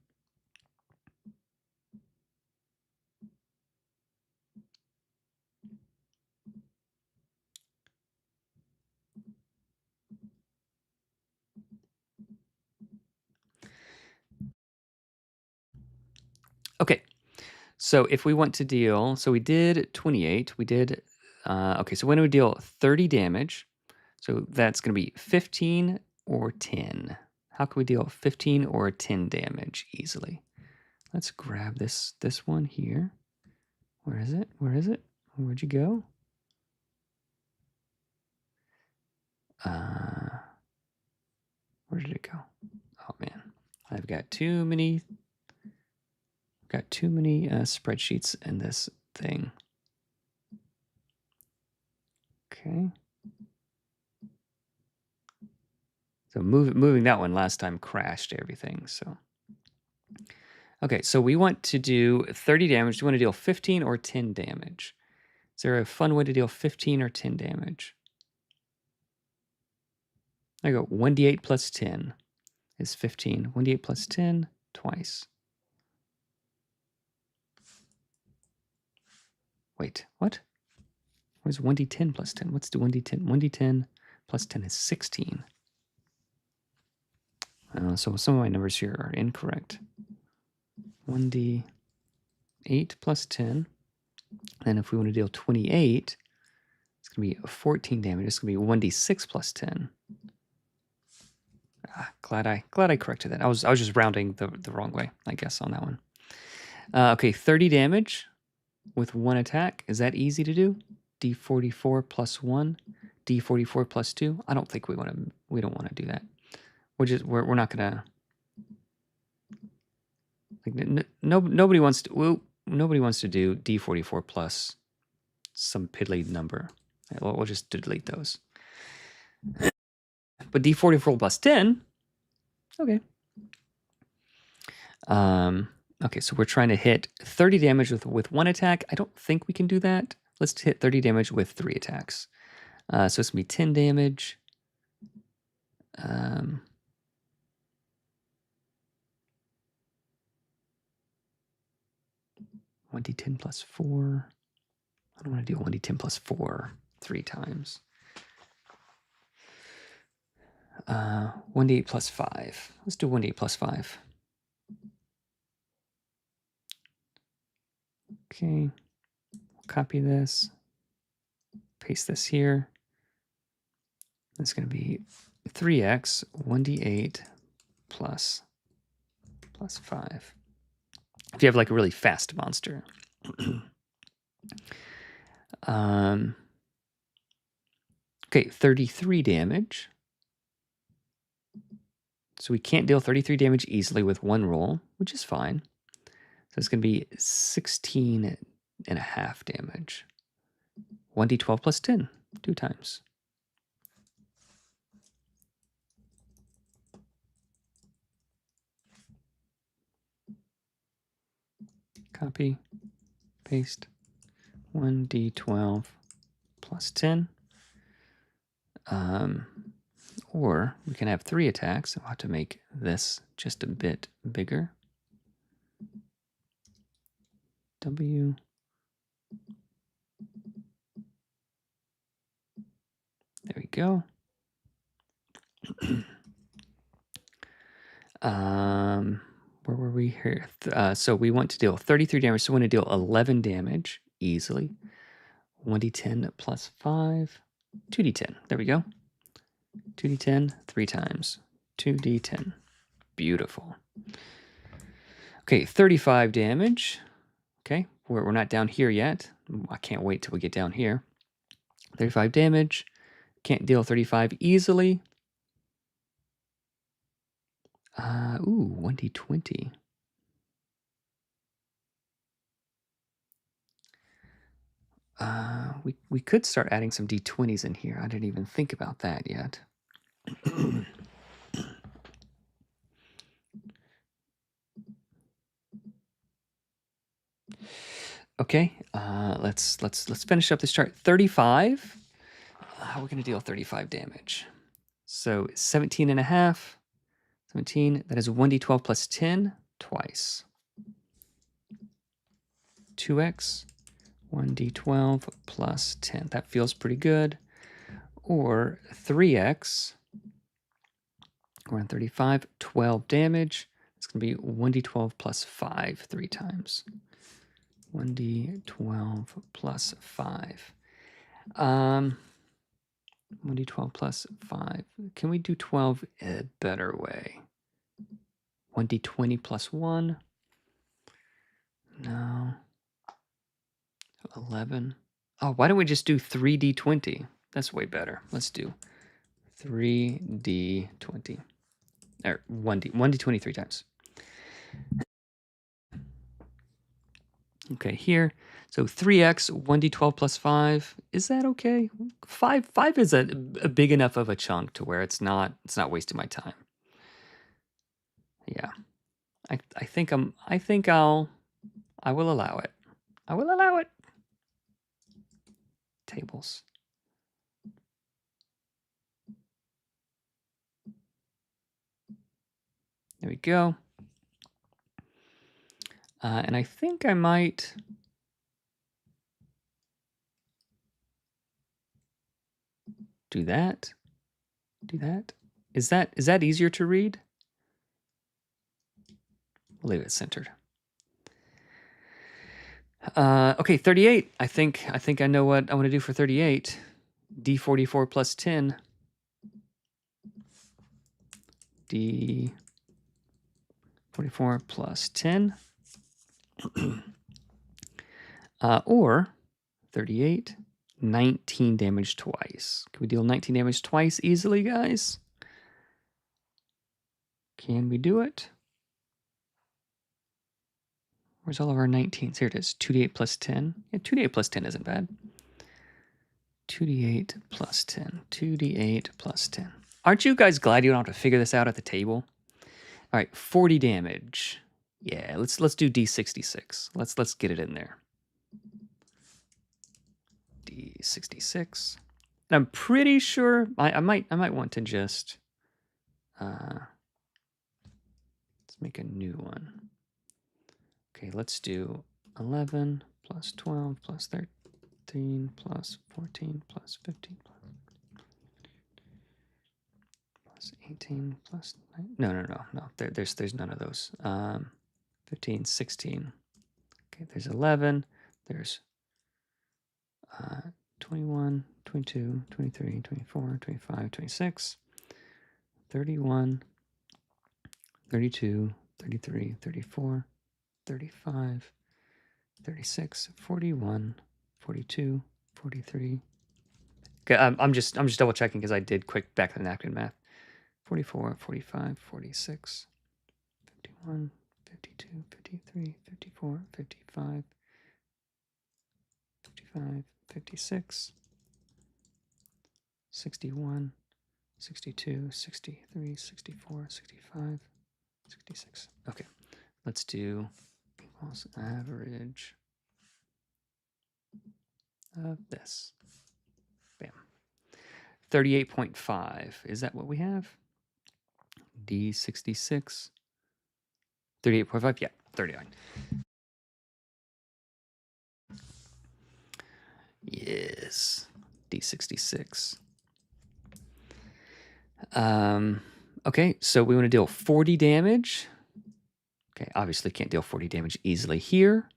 Okay, so if we want to deal, so we did 28, we did, okay, so when we deal 30 damage, so that's going to be 15 or 10. How can we deal 15 or 10 damage easily? Let's grab this one here. Where is it? Where is it? Where'd you go? Where did it go? Oh man, I've got too many spreadsheets in this thing. Okay. So moving that one last time crashed everything. So okay, so we want to do 30 damage. Do you want to deal 15 or 10 damage? Is there a fun way to deal 15 or 10 damage? I go 1d8 plus 10 is 15. 1d8 plus 10 twice. Wait, what? What is 1d10 plus 10? What's the 1d10? 1d10 plus 10 is 16. So some of my numbers here are incorrect. 1d8 plus 10. Then if we want to deal 28, it's going to be 14 damage. It's going to be 1d6 plus 10. Glad I corrected that. I was just rounding the wrong way, I guess, on that one. Okay, 30 damage with one attack. Is that easy to do? D44 plus 1, D44 plus 2. I don't think we don't want to do that. We're not gonna, like, nobody wants to do D44 plus some piddly number. We'll just delete those. But D44 plus 10, okay. Okay, so we're trying to hit 30 damage with one attack. I don't think we can do that. Let's hit 30 damage with 3 attacks. So it's going to be 10 damage. 1d10 plus 4. I don't want to do 1d10 plus 4 3 times. 1d8 plus 5. Let's do 1d8 plus 5. Okay, copy this, paste this here. It's going to be 3x 1d8 plus 5. If you have like a really fast monster. Okay, 33 damage. So we can't deal 33 damage easily with one roll, which is fine. So it's going to be 16 and a half damage. 1d12 plus 10, 2 times. Copy, paste, 1d12 plus 10. Or we can have 3 attacks. I'll have to make this just a bit bigger. W. There we go. Where were we here? So we want to deal 33 damage. So we want to deal 11 damage easily. 1d10 plus 5. 2d10. There we go. 2d10 3 times. 2d10. Beautiful. Okay, 35 damage. Okay, we're not down here yet. I can't wait till we get down here. 35 damage. Can't deal 35 easily. Ooh, 1d20. We could start adding some d20s in here. I didn't even think about that yet. Okay, let's finish up this chart. 35. How are we going to deal 35 damage? So 17 and a half. 17. That is 1d12 plus 10 twice. 2x. 1d12 plus 10. That feels pretty good. Or 3x. We're on 35. 12 damage. It's It's going to be 1d12 plus 5 3 times. 1d12 plus 5. 1d12 plus 5. Can we do 12 a better way? 1d20 plus 1. No. 11. Oh, why don't we just do 3d20? That's way better. Let's do 3d20. Or 1d20 3 times. Okay, here. So 3x, 1d12 plus 5. Is that okay? 5 is a big enough of a chunk to where it's not wasting my time. Yeah. I will allow it. I will allow it. Tables. There we go. And I think I might do that. Do that. Is that easier to read? We'll leave it centered. Okay, 38. I think I know what I want to do for 38. D44 plus 10. D44 plus 10. Or 38, 19 damage twice. Can we deal 19 damage twice easily, guys? Can we do it? Where's all of our 19s? Here it is. 2d8 plus 10. Yeah, 2d8 plus 10 isn't bad. 2d8 plus 10. 2d8 plus 10. Aren't you guys glad you don't have to figure this out at the table? All right, 40 damage. Yeah, let's do d66. Let's get it in there. D66. And I'm pretty sure I might want to just let's make a new one. Okay, let's do 11 plus 12 plus 13 plus 14 plus 15 plus 18 plus 9. No. There's none of those. 15, 16. Okay, there's 11. There's 21, 22, 23, 24, 25, 26, 31, 32, 33, 34, 35, 36, 41, 42, 43. Okay, I'm just double checking because I did quick back of the napkin math. 44, 45, 46, 51, 52, 53, 54, 55, 55, 56, 61, 62, 63, 64, 65, 66. Okay, let's do equals average of this. Bam. 38.5. Is that what we have? D66. 38.5? Yeah, 39. Yes. D66. Okay, so we want to deal 40 damage. Okay, obviously can't deal 40 damage easily here.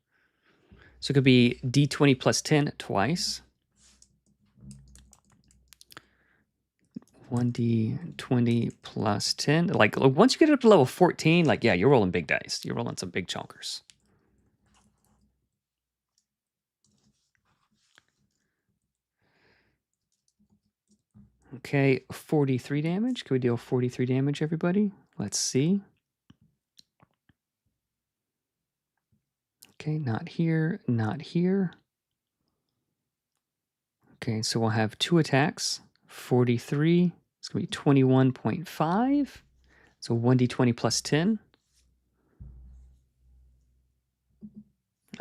So it could be D20 plus 10 twice. 1d20 plus 10. Like, once you get up to level 14, like, yeah, you're rolling big dice. You're rolling some big chunkers. Okay, 43 damage. Can we deal 43 damage, everybody? Let's see. Okay, not here, not here. Okay, so we'll have 2 attacks. 43. It's going to be 21.5. So 1d20 plus 10.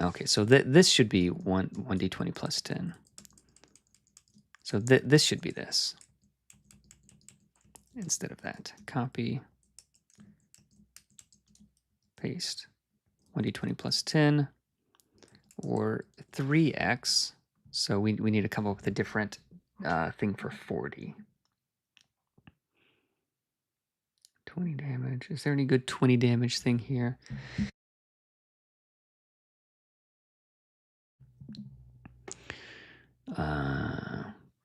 Okay, so this should be 1d20 plus 10. So this should be this. Instead of that. Copy. Paste. 1d20 plus 10. Or 3x. So we need to come up with a different thing for 40. 20 damage. Is there any good 20 damage thing here? Uh,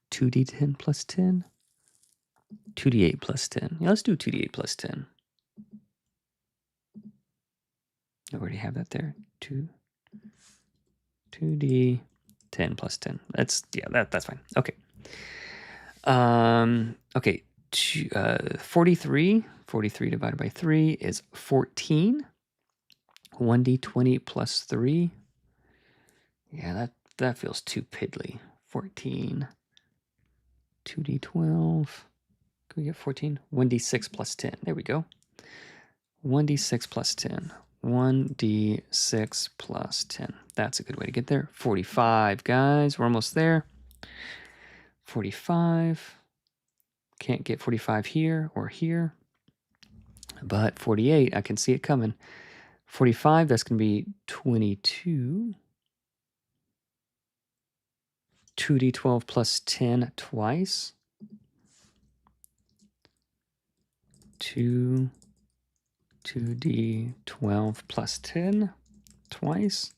2d10 plus 10? 2d8 plus 10. Yeah, let's do 2d8 plus 10. I already have that there. 2d10 plus 10. That's fine. Okay. Okay. 43. 43 divided by 3 is 14. 1d20 plus 3. Yeah, that feels too piddly. 14. 2d12. Can we get 14? 1d6 plus 10. There we go. 1d6 plus 10. 1d6 plus 10. That's a good way to get there. 45, guys. We're almost there. 45. Can't get 45 here or here. But 48, I can see it coming. 45, that's going to be 22. 2d12 plus 10 twice. 2d12 plus 10 twice.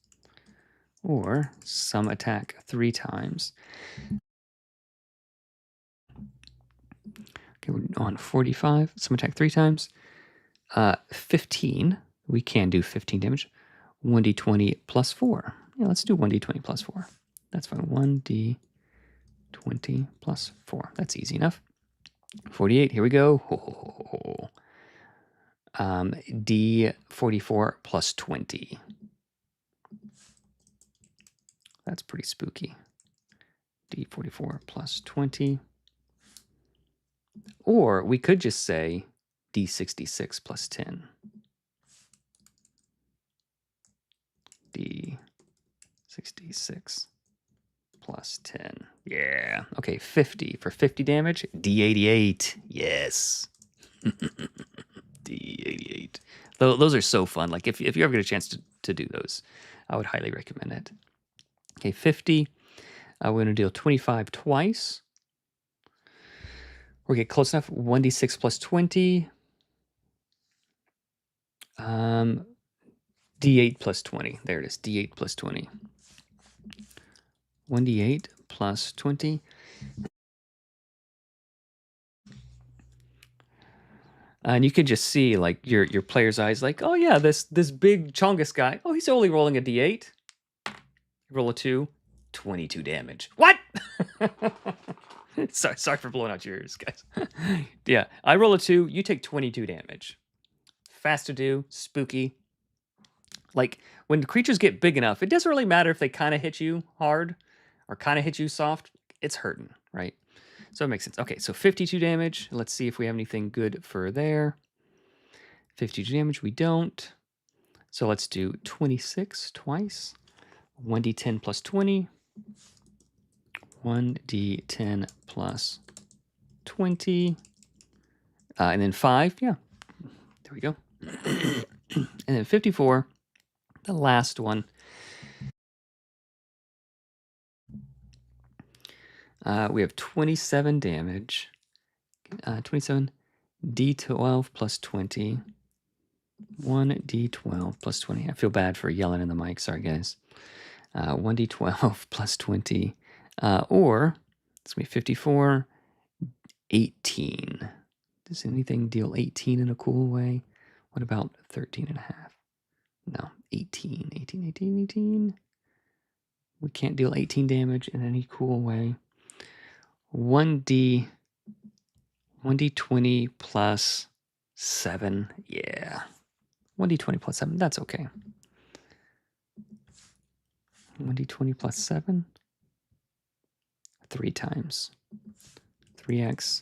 Or some attack 3 times. Okay, we're on 45. Some attack 3 times. 15. We can do 15 damage. 1d20 plus 4. Yeah, let's do 1d20 plus 4. That's fine. 1d20 plus 4. That's easy enough. 48. Here we go. D44 plus 20. That's pretty spooky. D44 plus 20. Or we could just say D66 plus 10. D66 plus 10. Yeah. Okay, 50 for 50 damage. D88. Yes. D88. Those are so fun. Like if you ever get a chance to do those, I would highly recommend it. Okay, 50. We're going to deal 25 twice. We'll get close enough. 1d6 plus 20. D8 plus 20. There it is. D8 plus 20. 1d8 plus 20. And you could just see like your player's eyes like, oh yeah, this big Chongus guy. Oh, he's only rolling a d8. Roll a 2. 22 damage. What? Sorry for blowing out your ears, guys. Yeah, I roll a 2. You take 22 damage. Fast to do. Spooky. Like, when creatures get big enough, it doesn't really matter if they kind of hit you hard or kind of hit you soft. It's hurting, right? So it makes sense. Okay, so 52 damage. Let's see if we have anything good for there. 52 damage, we don't. So let's do 26 twice. 1d10 plus 20. 1d10 plus 20. And then 5, yeah. There we go. And then 54, the last one. We have 27 damage. 27 d12 plus 20. 1d12 plus 20. I feel bad for yelling in the mic. Sorry, guys. 1d12 plus 20. Or, it's going to be 54, 18. Does anything deal 18 in a cool way? What about 13 and a half? No, 18. We can't deal 18 damage in any cool way. 1d20 plus 7. Yeah. 1d20 plus 7. That's okay. 1d20 plus 7. 3 times. 3x.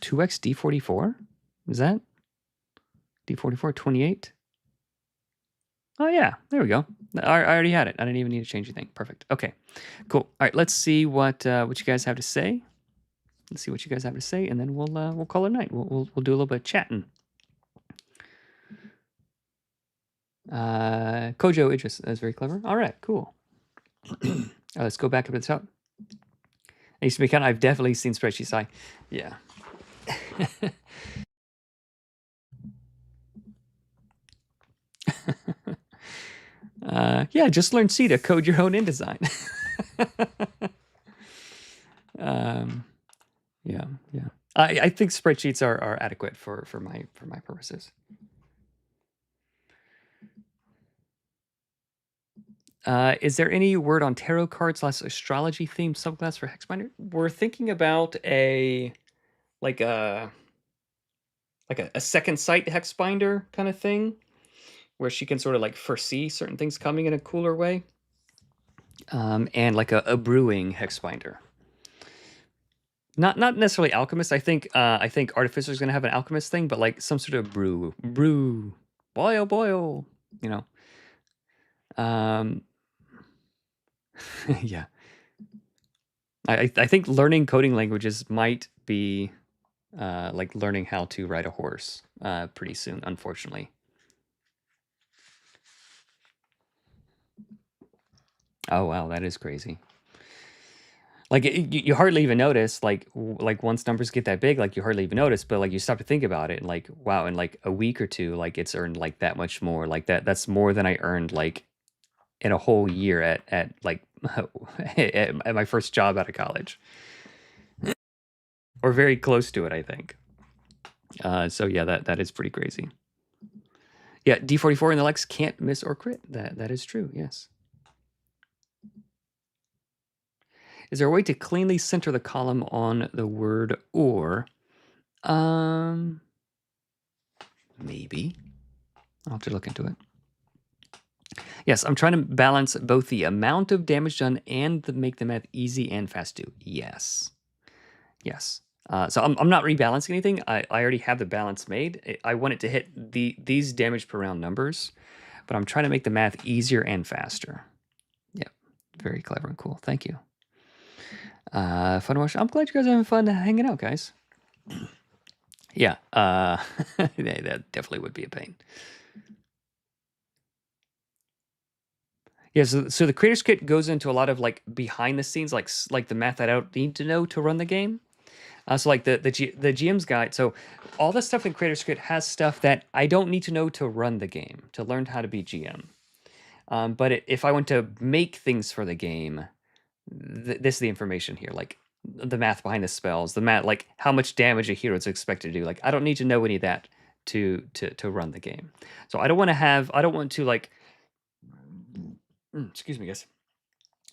2x d44? Is that? d44, 28? Oh, yeah. There we go. I already had it. I didn't even need to change anything. Perfect. Okay. Cool. All right. Let's see what you guys have to say. Let's see what you guys have to say, and then we'll call it a night. We'll do a little bit of chatting. Kojo Idris. That's very clever. All right. Cool. Let's go back up to the top. I used to be I've definitely seen Spreadsheet Sci. Yeah. Yeah, just learn C to code your own InDesign. Yeah, yeah. I think spreadsheets are adequate for my purposes. Is there any word on tarot cards / astrology themed subclass for Hexbinder? We're thinking about like a a second sight Hexbinder kind of thing, where she can sort of like foresee certain things coming in a cooler way. And like a brewing Hexbinder. Not necessarily alchemist. I think Artificer is gonna have an alchemist thing, but like some sort of brew, boil, you know. Yeah. I think learning coding languages might be like learning how to ride a horse pretty soon, unfortunately. Oh wow, that is crazy. Like you hardly even notice, like once numbers get that big, like you hardly even notice, but like you stop to think about it, and like wow, in like a week or two, like it's earned like that much more. Like that's more than I earned like in a whole year at like at my first job out of college, or very close to it, I think. So yeah, that is pretty crazy. Yeah, D44 in the Lex can't miss or crit. That is true. Yes. Is there a way to cleanly center the column on the word or? Maybe. I'll have to look into it. Yes, I'm trying to balance both the amount of damage done and make the math easy and fast to. Yes. Yes. So I'm not rebalancing anything. I already have the balance made. I want it to hit these damage per round numbers, but I'm trying to make the math easier and faster. Yep. Very clever and cool. Thank you. Fun to watch. I'm glad you guys are having fun hanging out, guys. Yeah. That definitely would be a pain. Yeah, so the creator's kit goes into a lot of like behind the scenes, like the math that I don't need to know to run the game. So like the GM's guide. So all the stuff in creator's kit has stuff that I don't need to know to run the game, to learn how to be GM. But if I want to make things for the game, this is the information here, like the math behind the spells, the math, like how much damage a hero is expected to do. Like I don't need to know any of that to run the game. So I don't want to like. Excuse me, guys.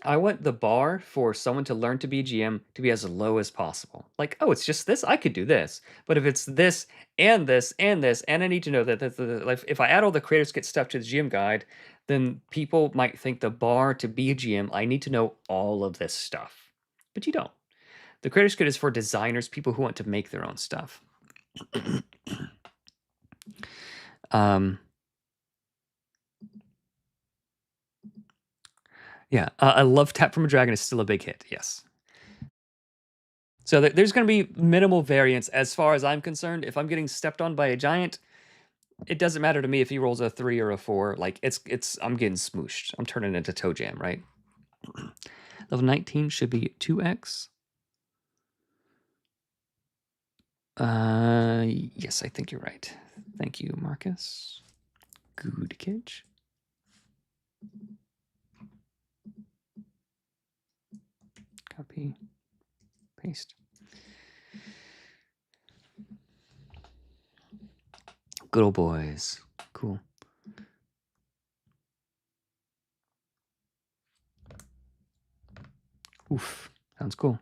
I want the bar for someone to learn to be GM to be as low as possible. Like, oh, it's just this, I could do this. But if it's this and this and this, and I need to know that like, if I add all the creators kit stuff to the GM guide, then people might think the bar to be a GM, I need to know all of this stuff. But you don't. The creators kit is for designers, people who want to make their own stuff. Yeah, I love Tap from a Dragon is still a big hit. Yes. So there's going to be minimal variance as far as I'm concerned. If I'm getting stepped on by a giant, it doesn't matter to me if he rolls a 3 or a 4. Like I'm getting smooshed. I'm turning into Toe Jam, right? Level 19 should be 2x. Yes, I think you're right. Thank you, Marcus. Good catch. Copy, paste. Good old boys. Cool. Oof, sounds cool.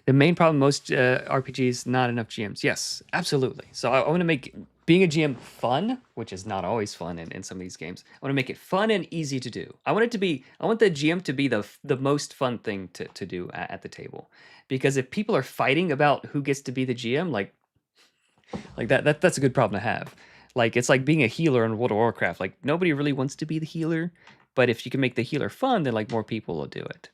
The main problem most RPGs, not enough GMs. Yes, absolutely. So I want to make being a GM fun, which is not always fun in some of these games. I want to make it fun and easy to do. I want the GM to be the most fun thing to do at the table. Because if people are fighting about who gets to be the GM, like that's a good problem to have. Like it's like being a healer in World of Warcraft. Like nobody really wants to be the healer, but if you can make the healer fun, then like more people will do it.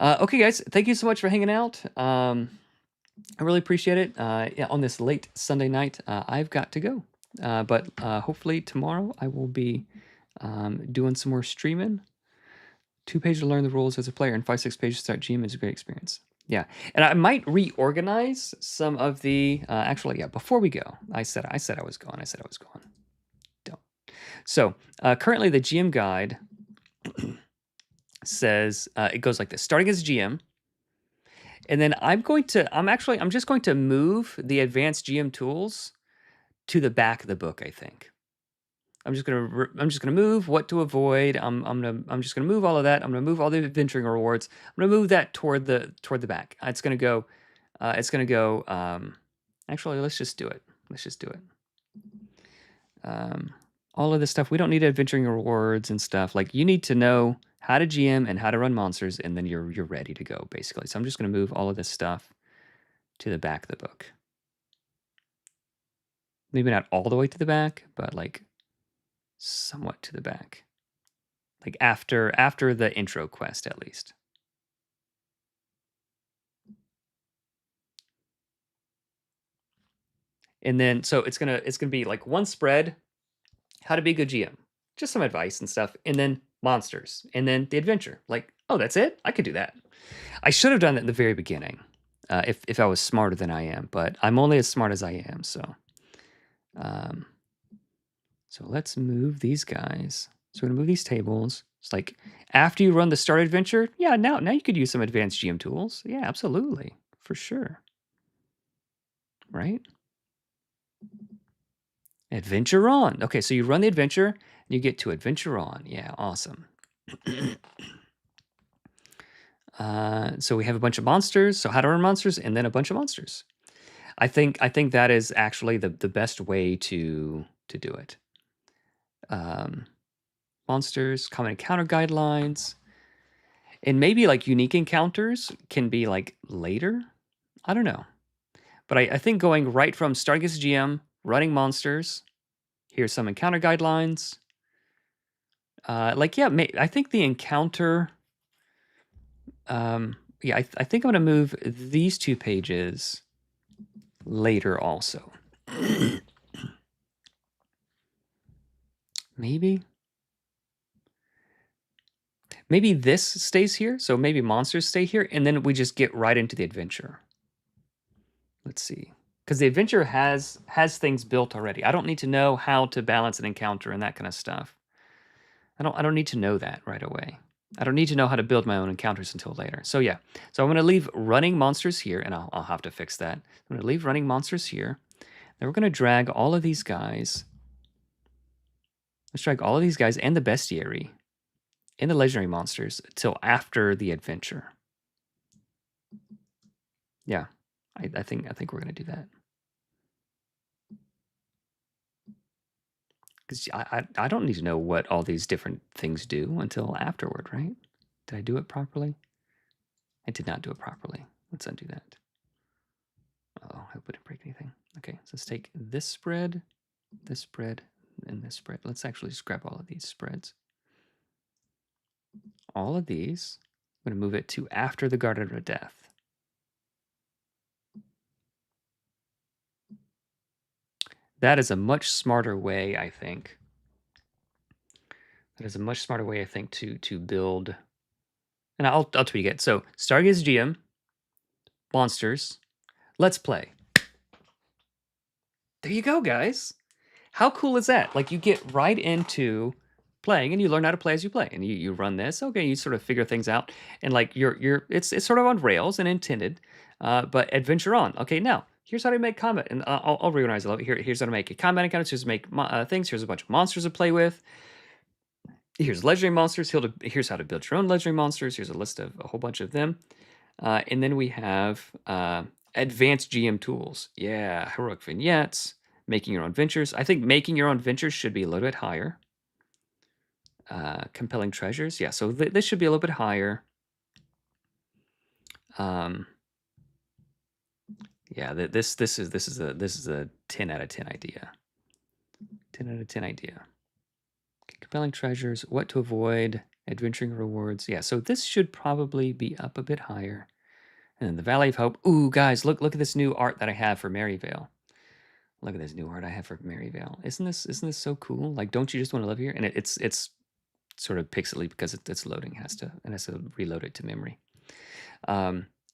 Okay, guys, thank you so much for hanging out. I really appreciate it. Yeah, on this late Sunday night, I've got to go. But hopefully tomorrow I will be doing some more streaming. 2 pages to learn the rules as a player and 5-6 pages to start GM is a great experience. Yeah, and I might reorganize some of the. Actually, yeah. Before we go, I said I was going. I said I was going. Don't. So currently, the GM guide says it goes like this: starting as GM, and then I'm just going to move the advanced GM tools to the back of the book. I think. I'm just gonna move what to avoid. I'm just gonna move all of that. I'm gonna move all the adventuring rewards. I'm gonna move that toward the back. It's gonna go. It's gonna go. Actually, let's just do it. Let's just do it. Um, all of this stuff we don't need adventuring rewards and stuff. Like you need to know how to GM and how to run monsters, and then you're ready to go basically. So I'm just gonna move all of this stuff to the back of the book. Maybe not all the way to the back, but like somewhat to the back. Like after the intro quest at least. And then so it's gonna be like one spread, how to be a good GM, just some advice and stuff, and then monsters, and then the adventure. Like, oh, that's it? I could do that. I should have done that in the very beginning, if I was smarter than I am, but I'm only as smart as I am. Um, so let's move these guys. So we're gonna move these tables. It's like after you run the start adventure, yeah, now you could use some advanced GM tools. Yeah, absolutely, for sure. Right? Adventure on. Okay, so you run the adventure, and you get to adventure on. Yeah, awesome. So we have a bunch of monsters. So how to run monsters, and then a bunch of monsters. I think that is actually the best way to do it. Monsters, common encounter guidelines, and maybe like unique encounters can be like later. I don't know, but I think going right from starting as GM, running monsters. Here's some encounter guidelines. Like yeah, I think the encounter. Yeah, I think I'm gonna move these 2 pages later also. Maybe this stays here, so maybe monsters stay here, and then we just get right into the adventure. Let's see, because the adventure has things built already. I don't need to know how to balance an encounter and that kind of stuff. I don't need to know that right away. I don't need to know how to build my own encounters until later. So yeah, so I'm gonna leave running monsters here, and I'll have to fix that. I'm gonna leave running monsters here. Then we're gonna drag all of these guys. Let's drag all of these guys and the bestiary and the legendary monsters till after the adventure. Yeah, I think we're gonna do that. Because I don't need to know what all these different things do until afterward, right? Did I do it properly? I did not do it properly. Let's undo that. Oh, I hope I didn't break anything. Okay, so let's take this spread, and this spread. Let's actually scrap all of these spreads. All of these. I'm going to move it to after the Garden of Death. That is a much smarter way, I think. That is a much smarter way, I think, to build. And I'll tweak it. So starting as GM, monsters, let's play. There you go, guys. How cool is that? Like you get right into playing and you learn how to play as you play. And you run this, okay, you sort of figure things out. And like it's sort of on rails and intended, but adventure on. Okay, now here's how to make combat. And I'll reorganize a little bit. Here's how to make a combat encounters. Here's how to make things. Here's a bunch of monsters to play with. Here's legendary monsters. Here's how to build your own legendary monsters. Here's a list of a whole bunch of them. And then we have advanced GM tools. Yeah, heroic vignettes, making your own ventures. I think making your own ventures should be a little bit higher. Compelling treasures. Yeah, so this should be a little bit higher. Yeah, this is a 10 out of 10 idea. 10 out of 10 idea. Okay, compelling treasures, what to avoid, adventuring rewards. Yeah, so this should probably be up a bit higher. And then the Valley of Hope. Ooh, guys, look at this new art that I have for Maryvale. Look at this new art I have for Maryvale. Isn't this so cool? Like, don't you just want to live here? And it's sort of pixely because it's loading. It has to reload it to memory.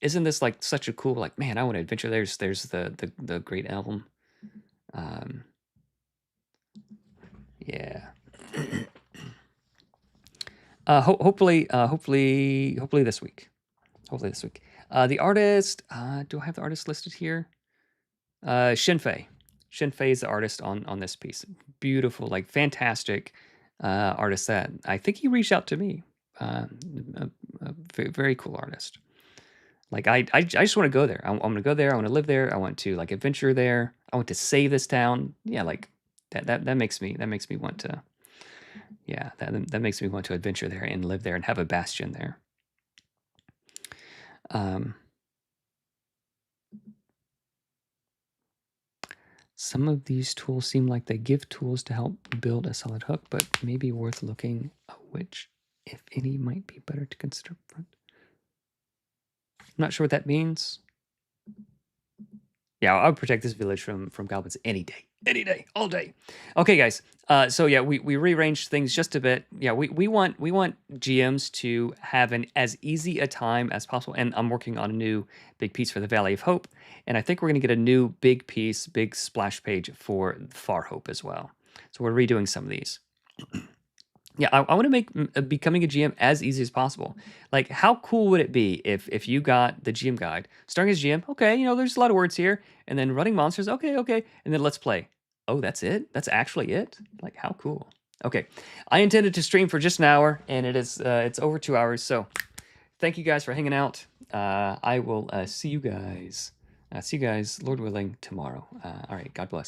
isn't this like such a cool, like, man, I want to adventure. There's the Great Elm. Yeah. Hopefully this week. Hopefully this week. The artist, do I have the artist listed here? Shinfei. Shinfei is the artist on this piece. Beautiful, like fantastic artist that I think he reached out to me. A very cool artist. Like I just want to go there. I'm going to go there. I want to live there. I want to like adventure there. I want to save this town. Yeah, like that makes me want to. Yeah, that makes me want to adventure there and live there and have a bastion there. Some of these tools seem like they give tools to help build a solid hook, but maybe worth looking at which, if any, might be better to consider front. I'm not sure what that means. Yeah, I would protect this village from goblins any day, all day. Okay, guys. So yeah, we rearranged things just a bit. Yeah, we want GMs to have as easy a time as possible. And I'm working on a new big piece for the Valley of Hope, and I think we're gonna get a new big piece, big splash page for Far Hope as well. So we're redoing some of these. Yeah, I want to make becoming a GM as easy as possible. Like, how cool would it be if you got the GM guide, starting as GM, okay, you know, there's a lot of words here, and then running monsters, okay, and then let's play. Oh, that's it? That's actually it? Like, how cool. Okay, I intended to stream for just an hour, and it's over 2 hours, so thank you guys for hanging out. I will see you guys, Lord willing, tomorrow. All right, God bless.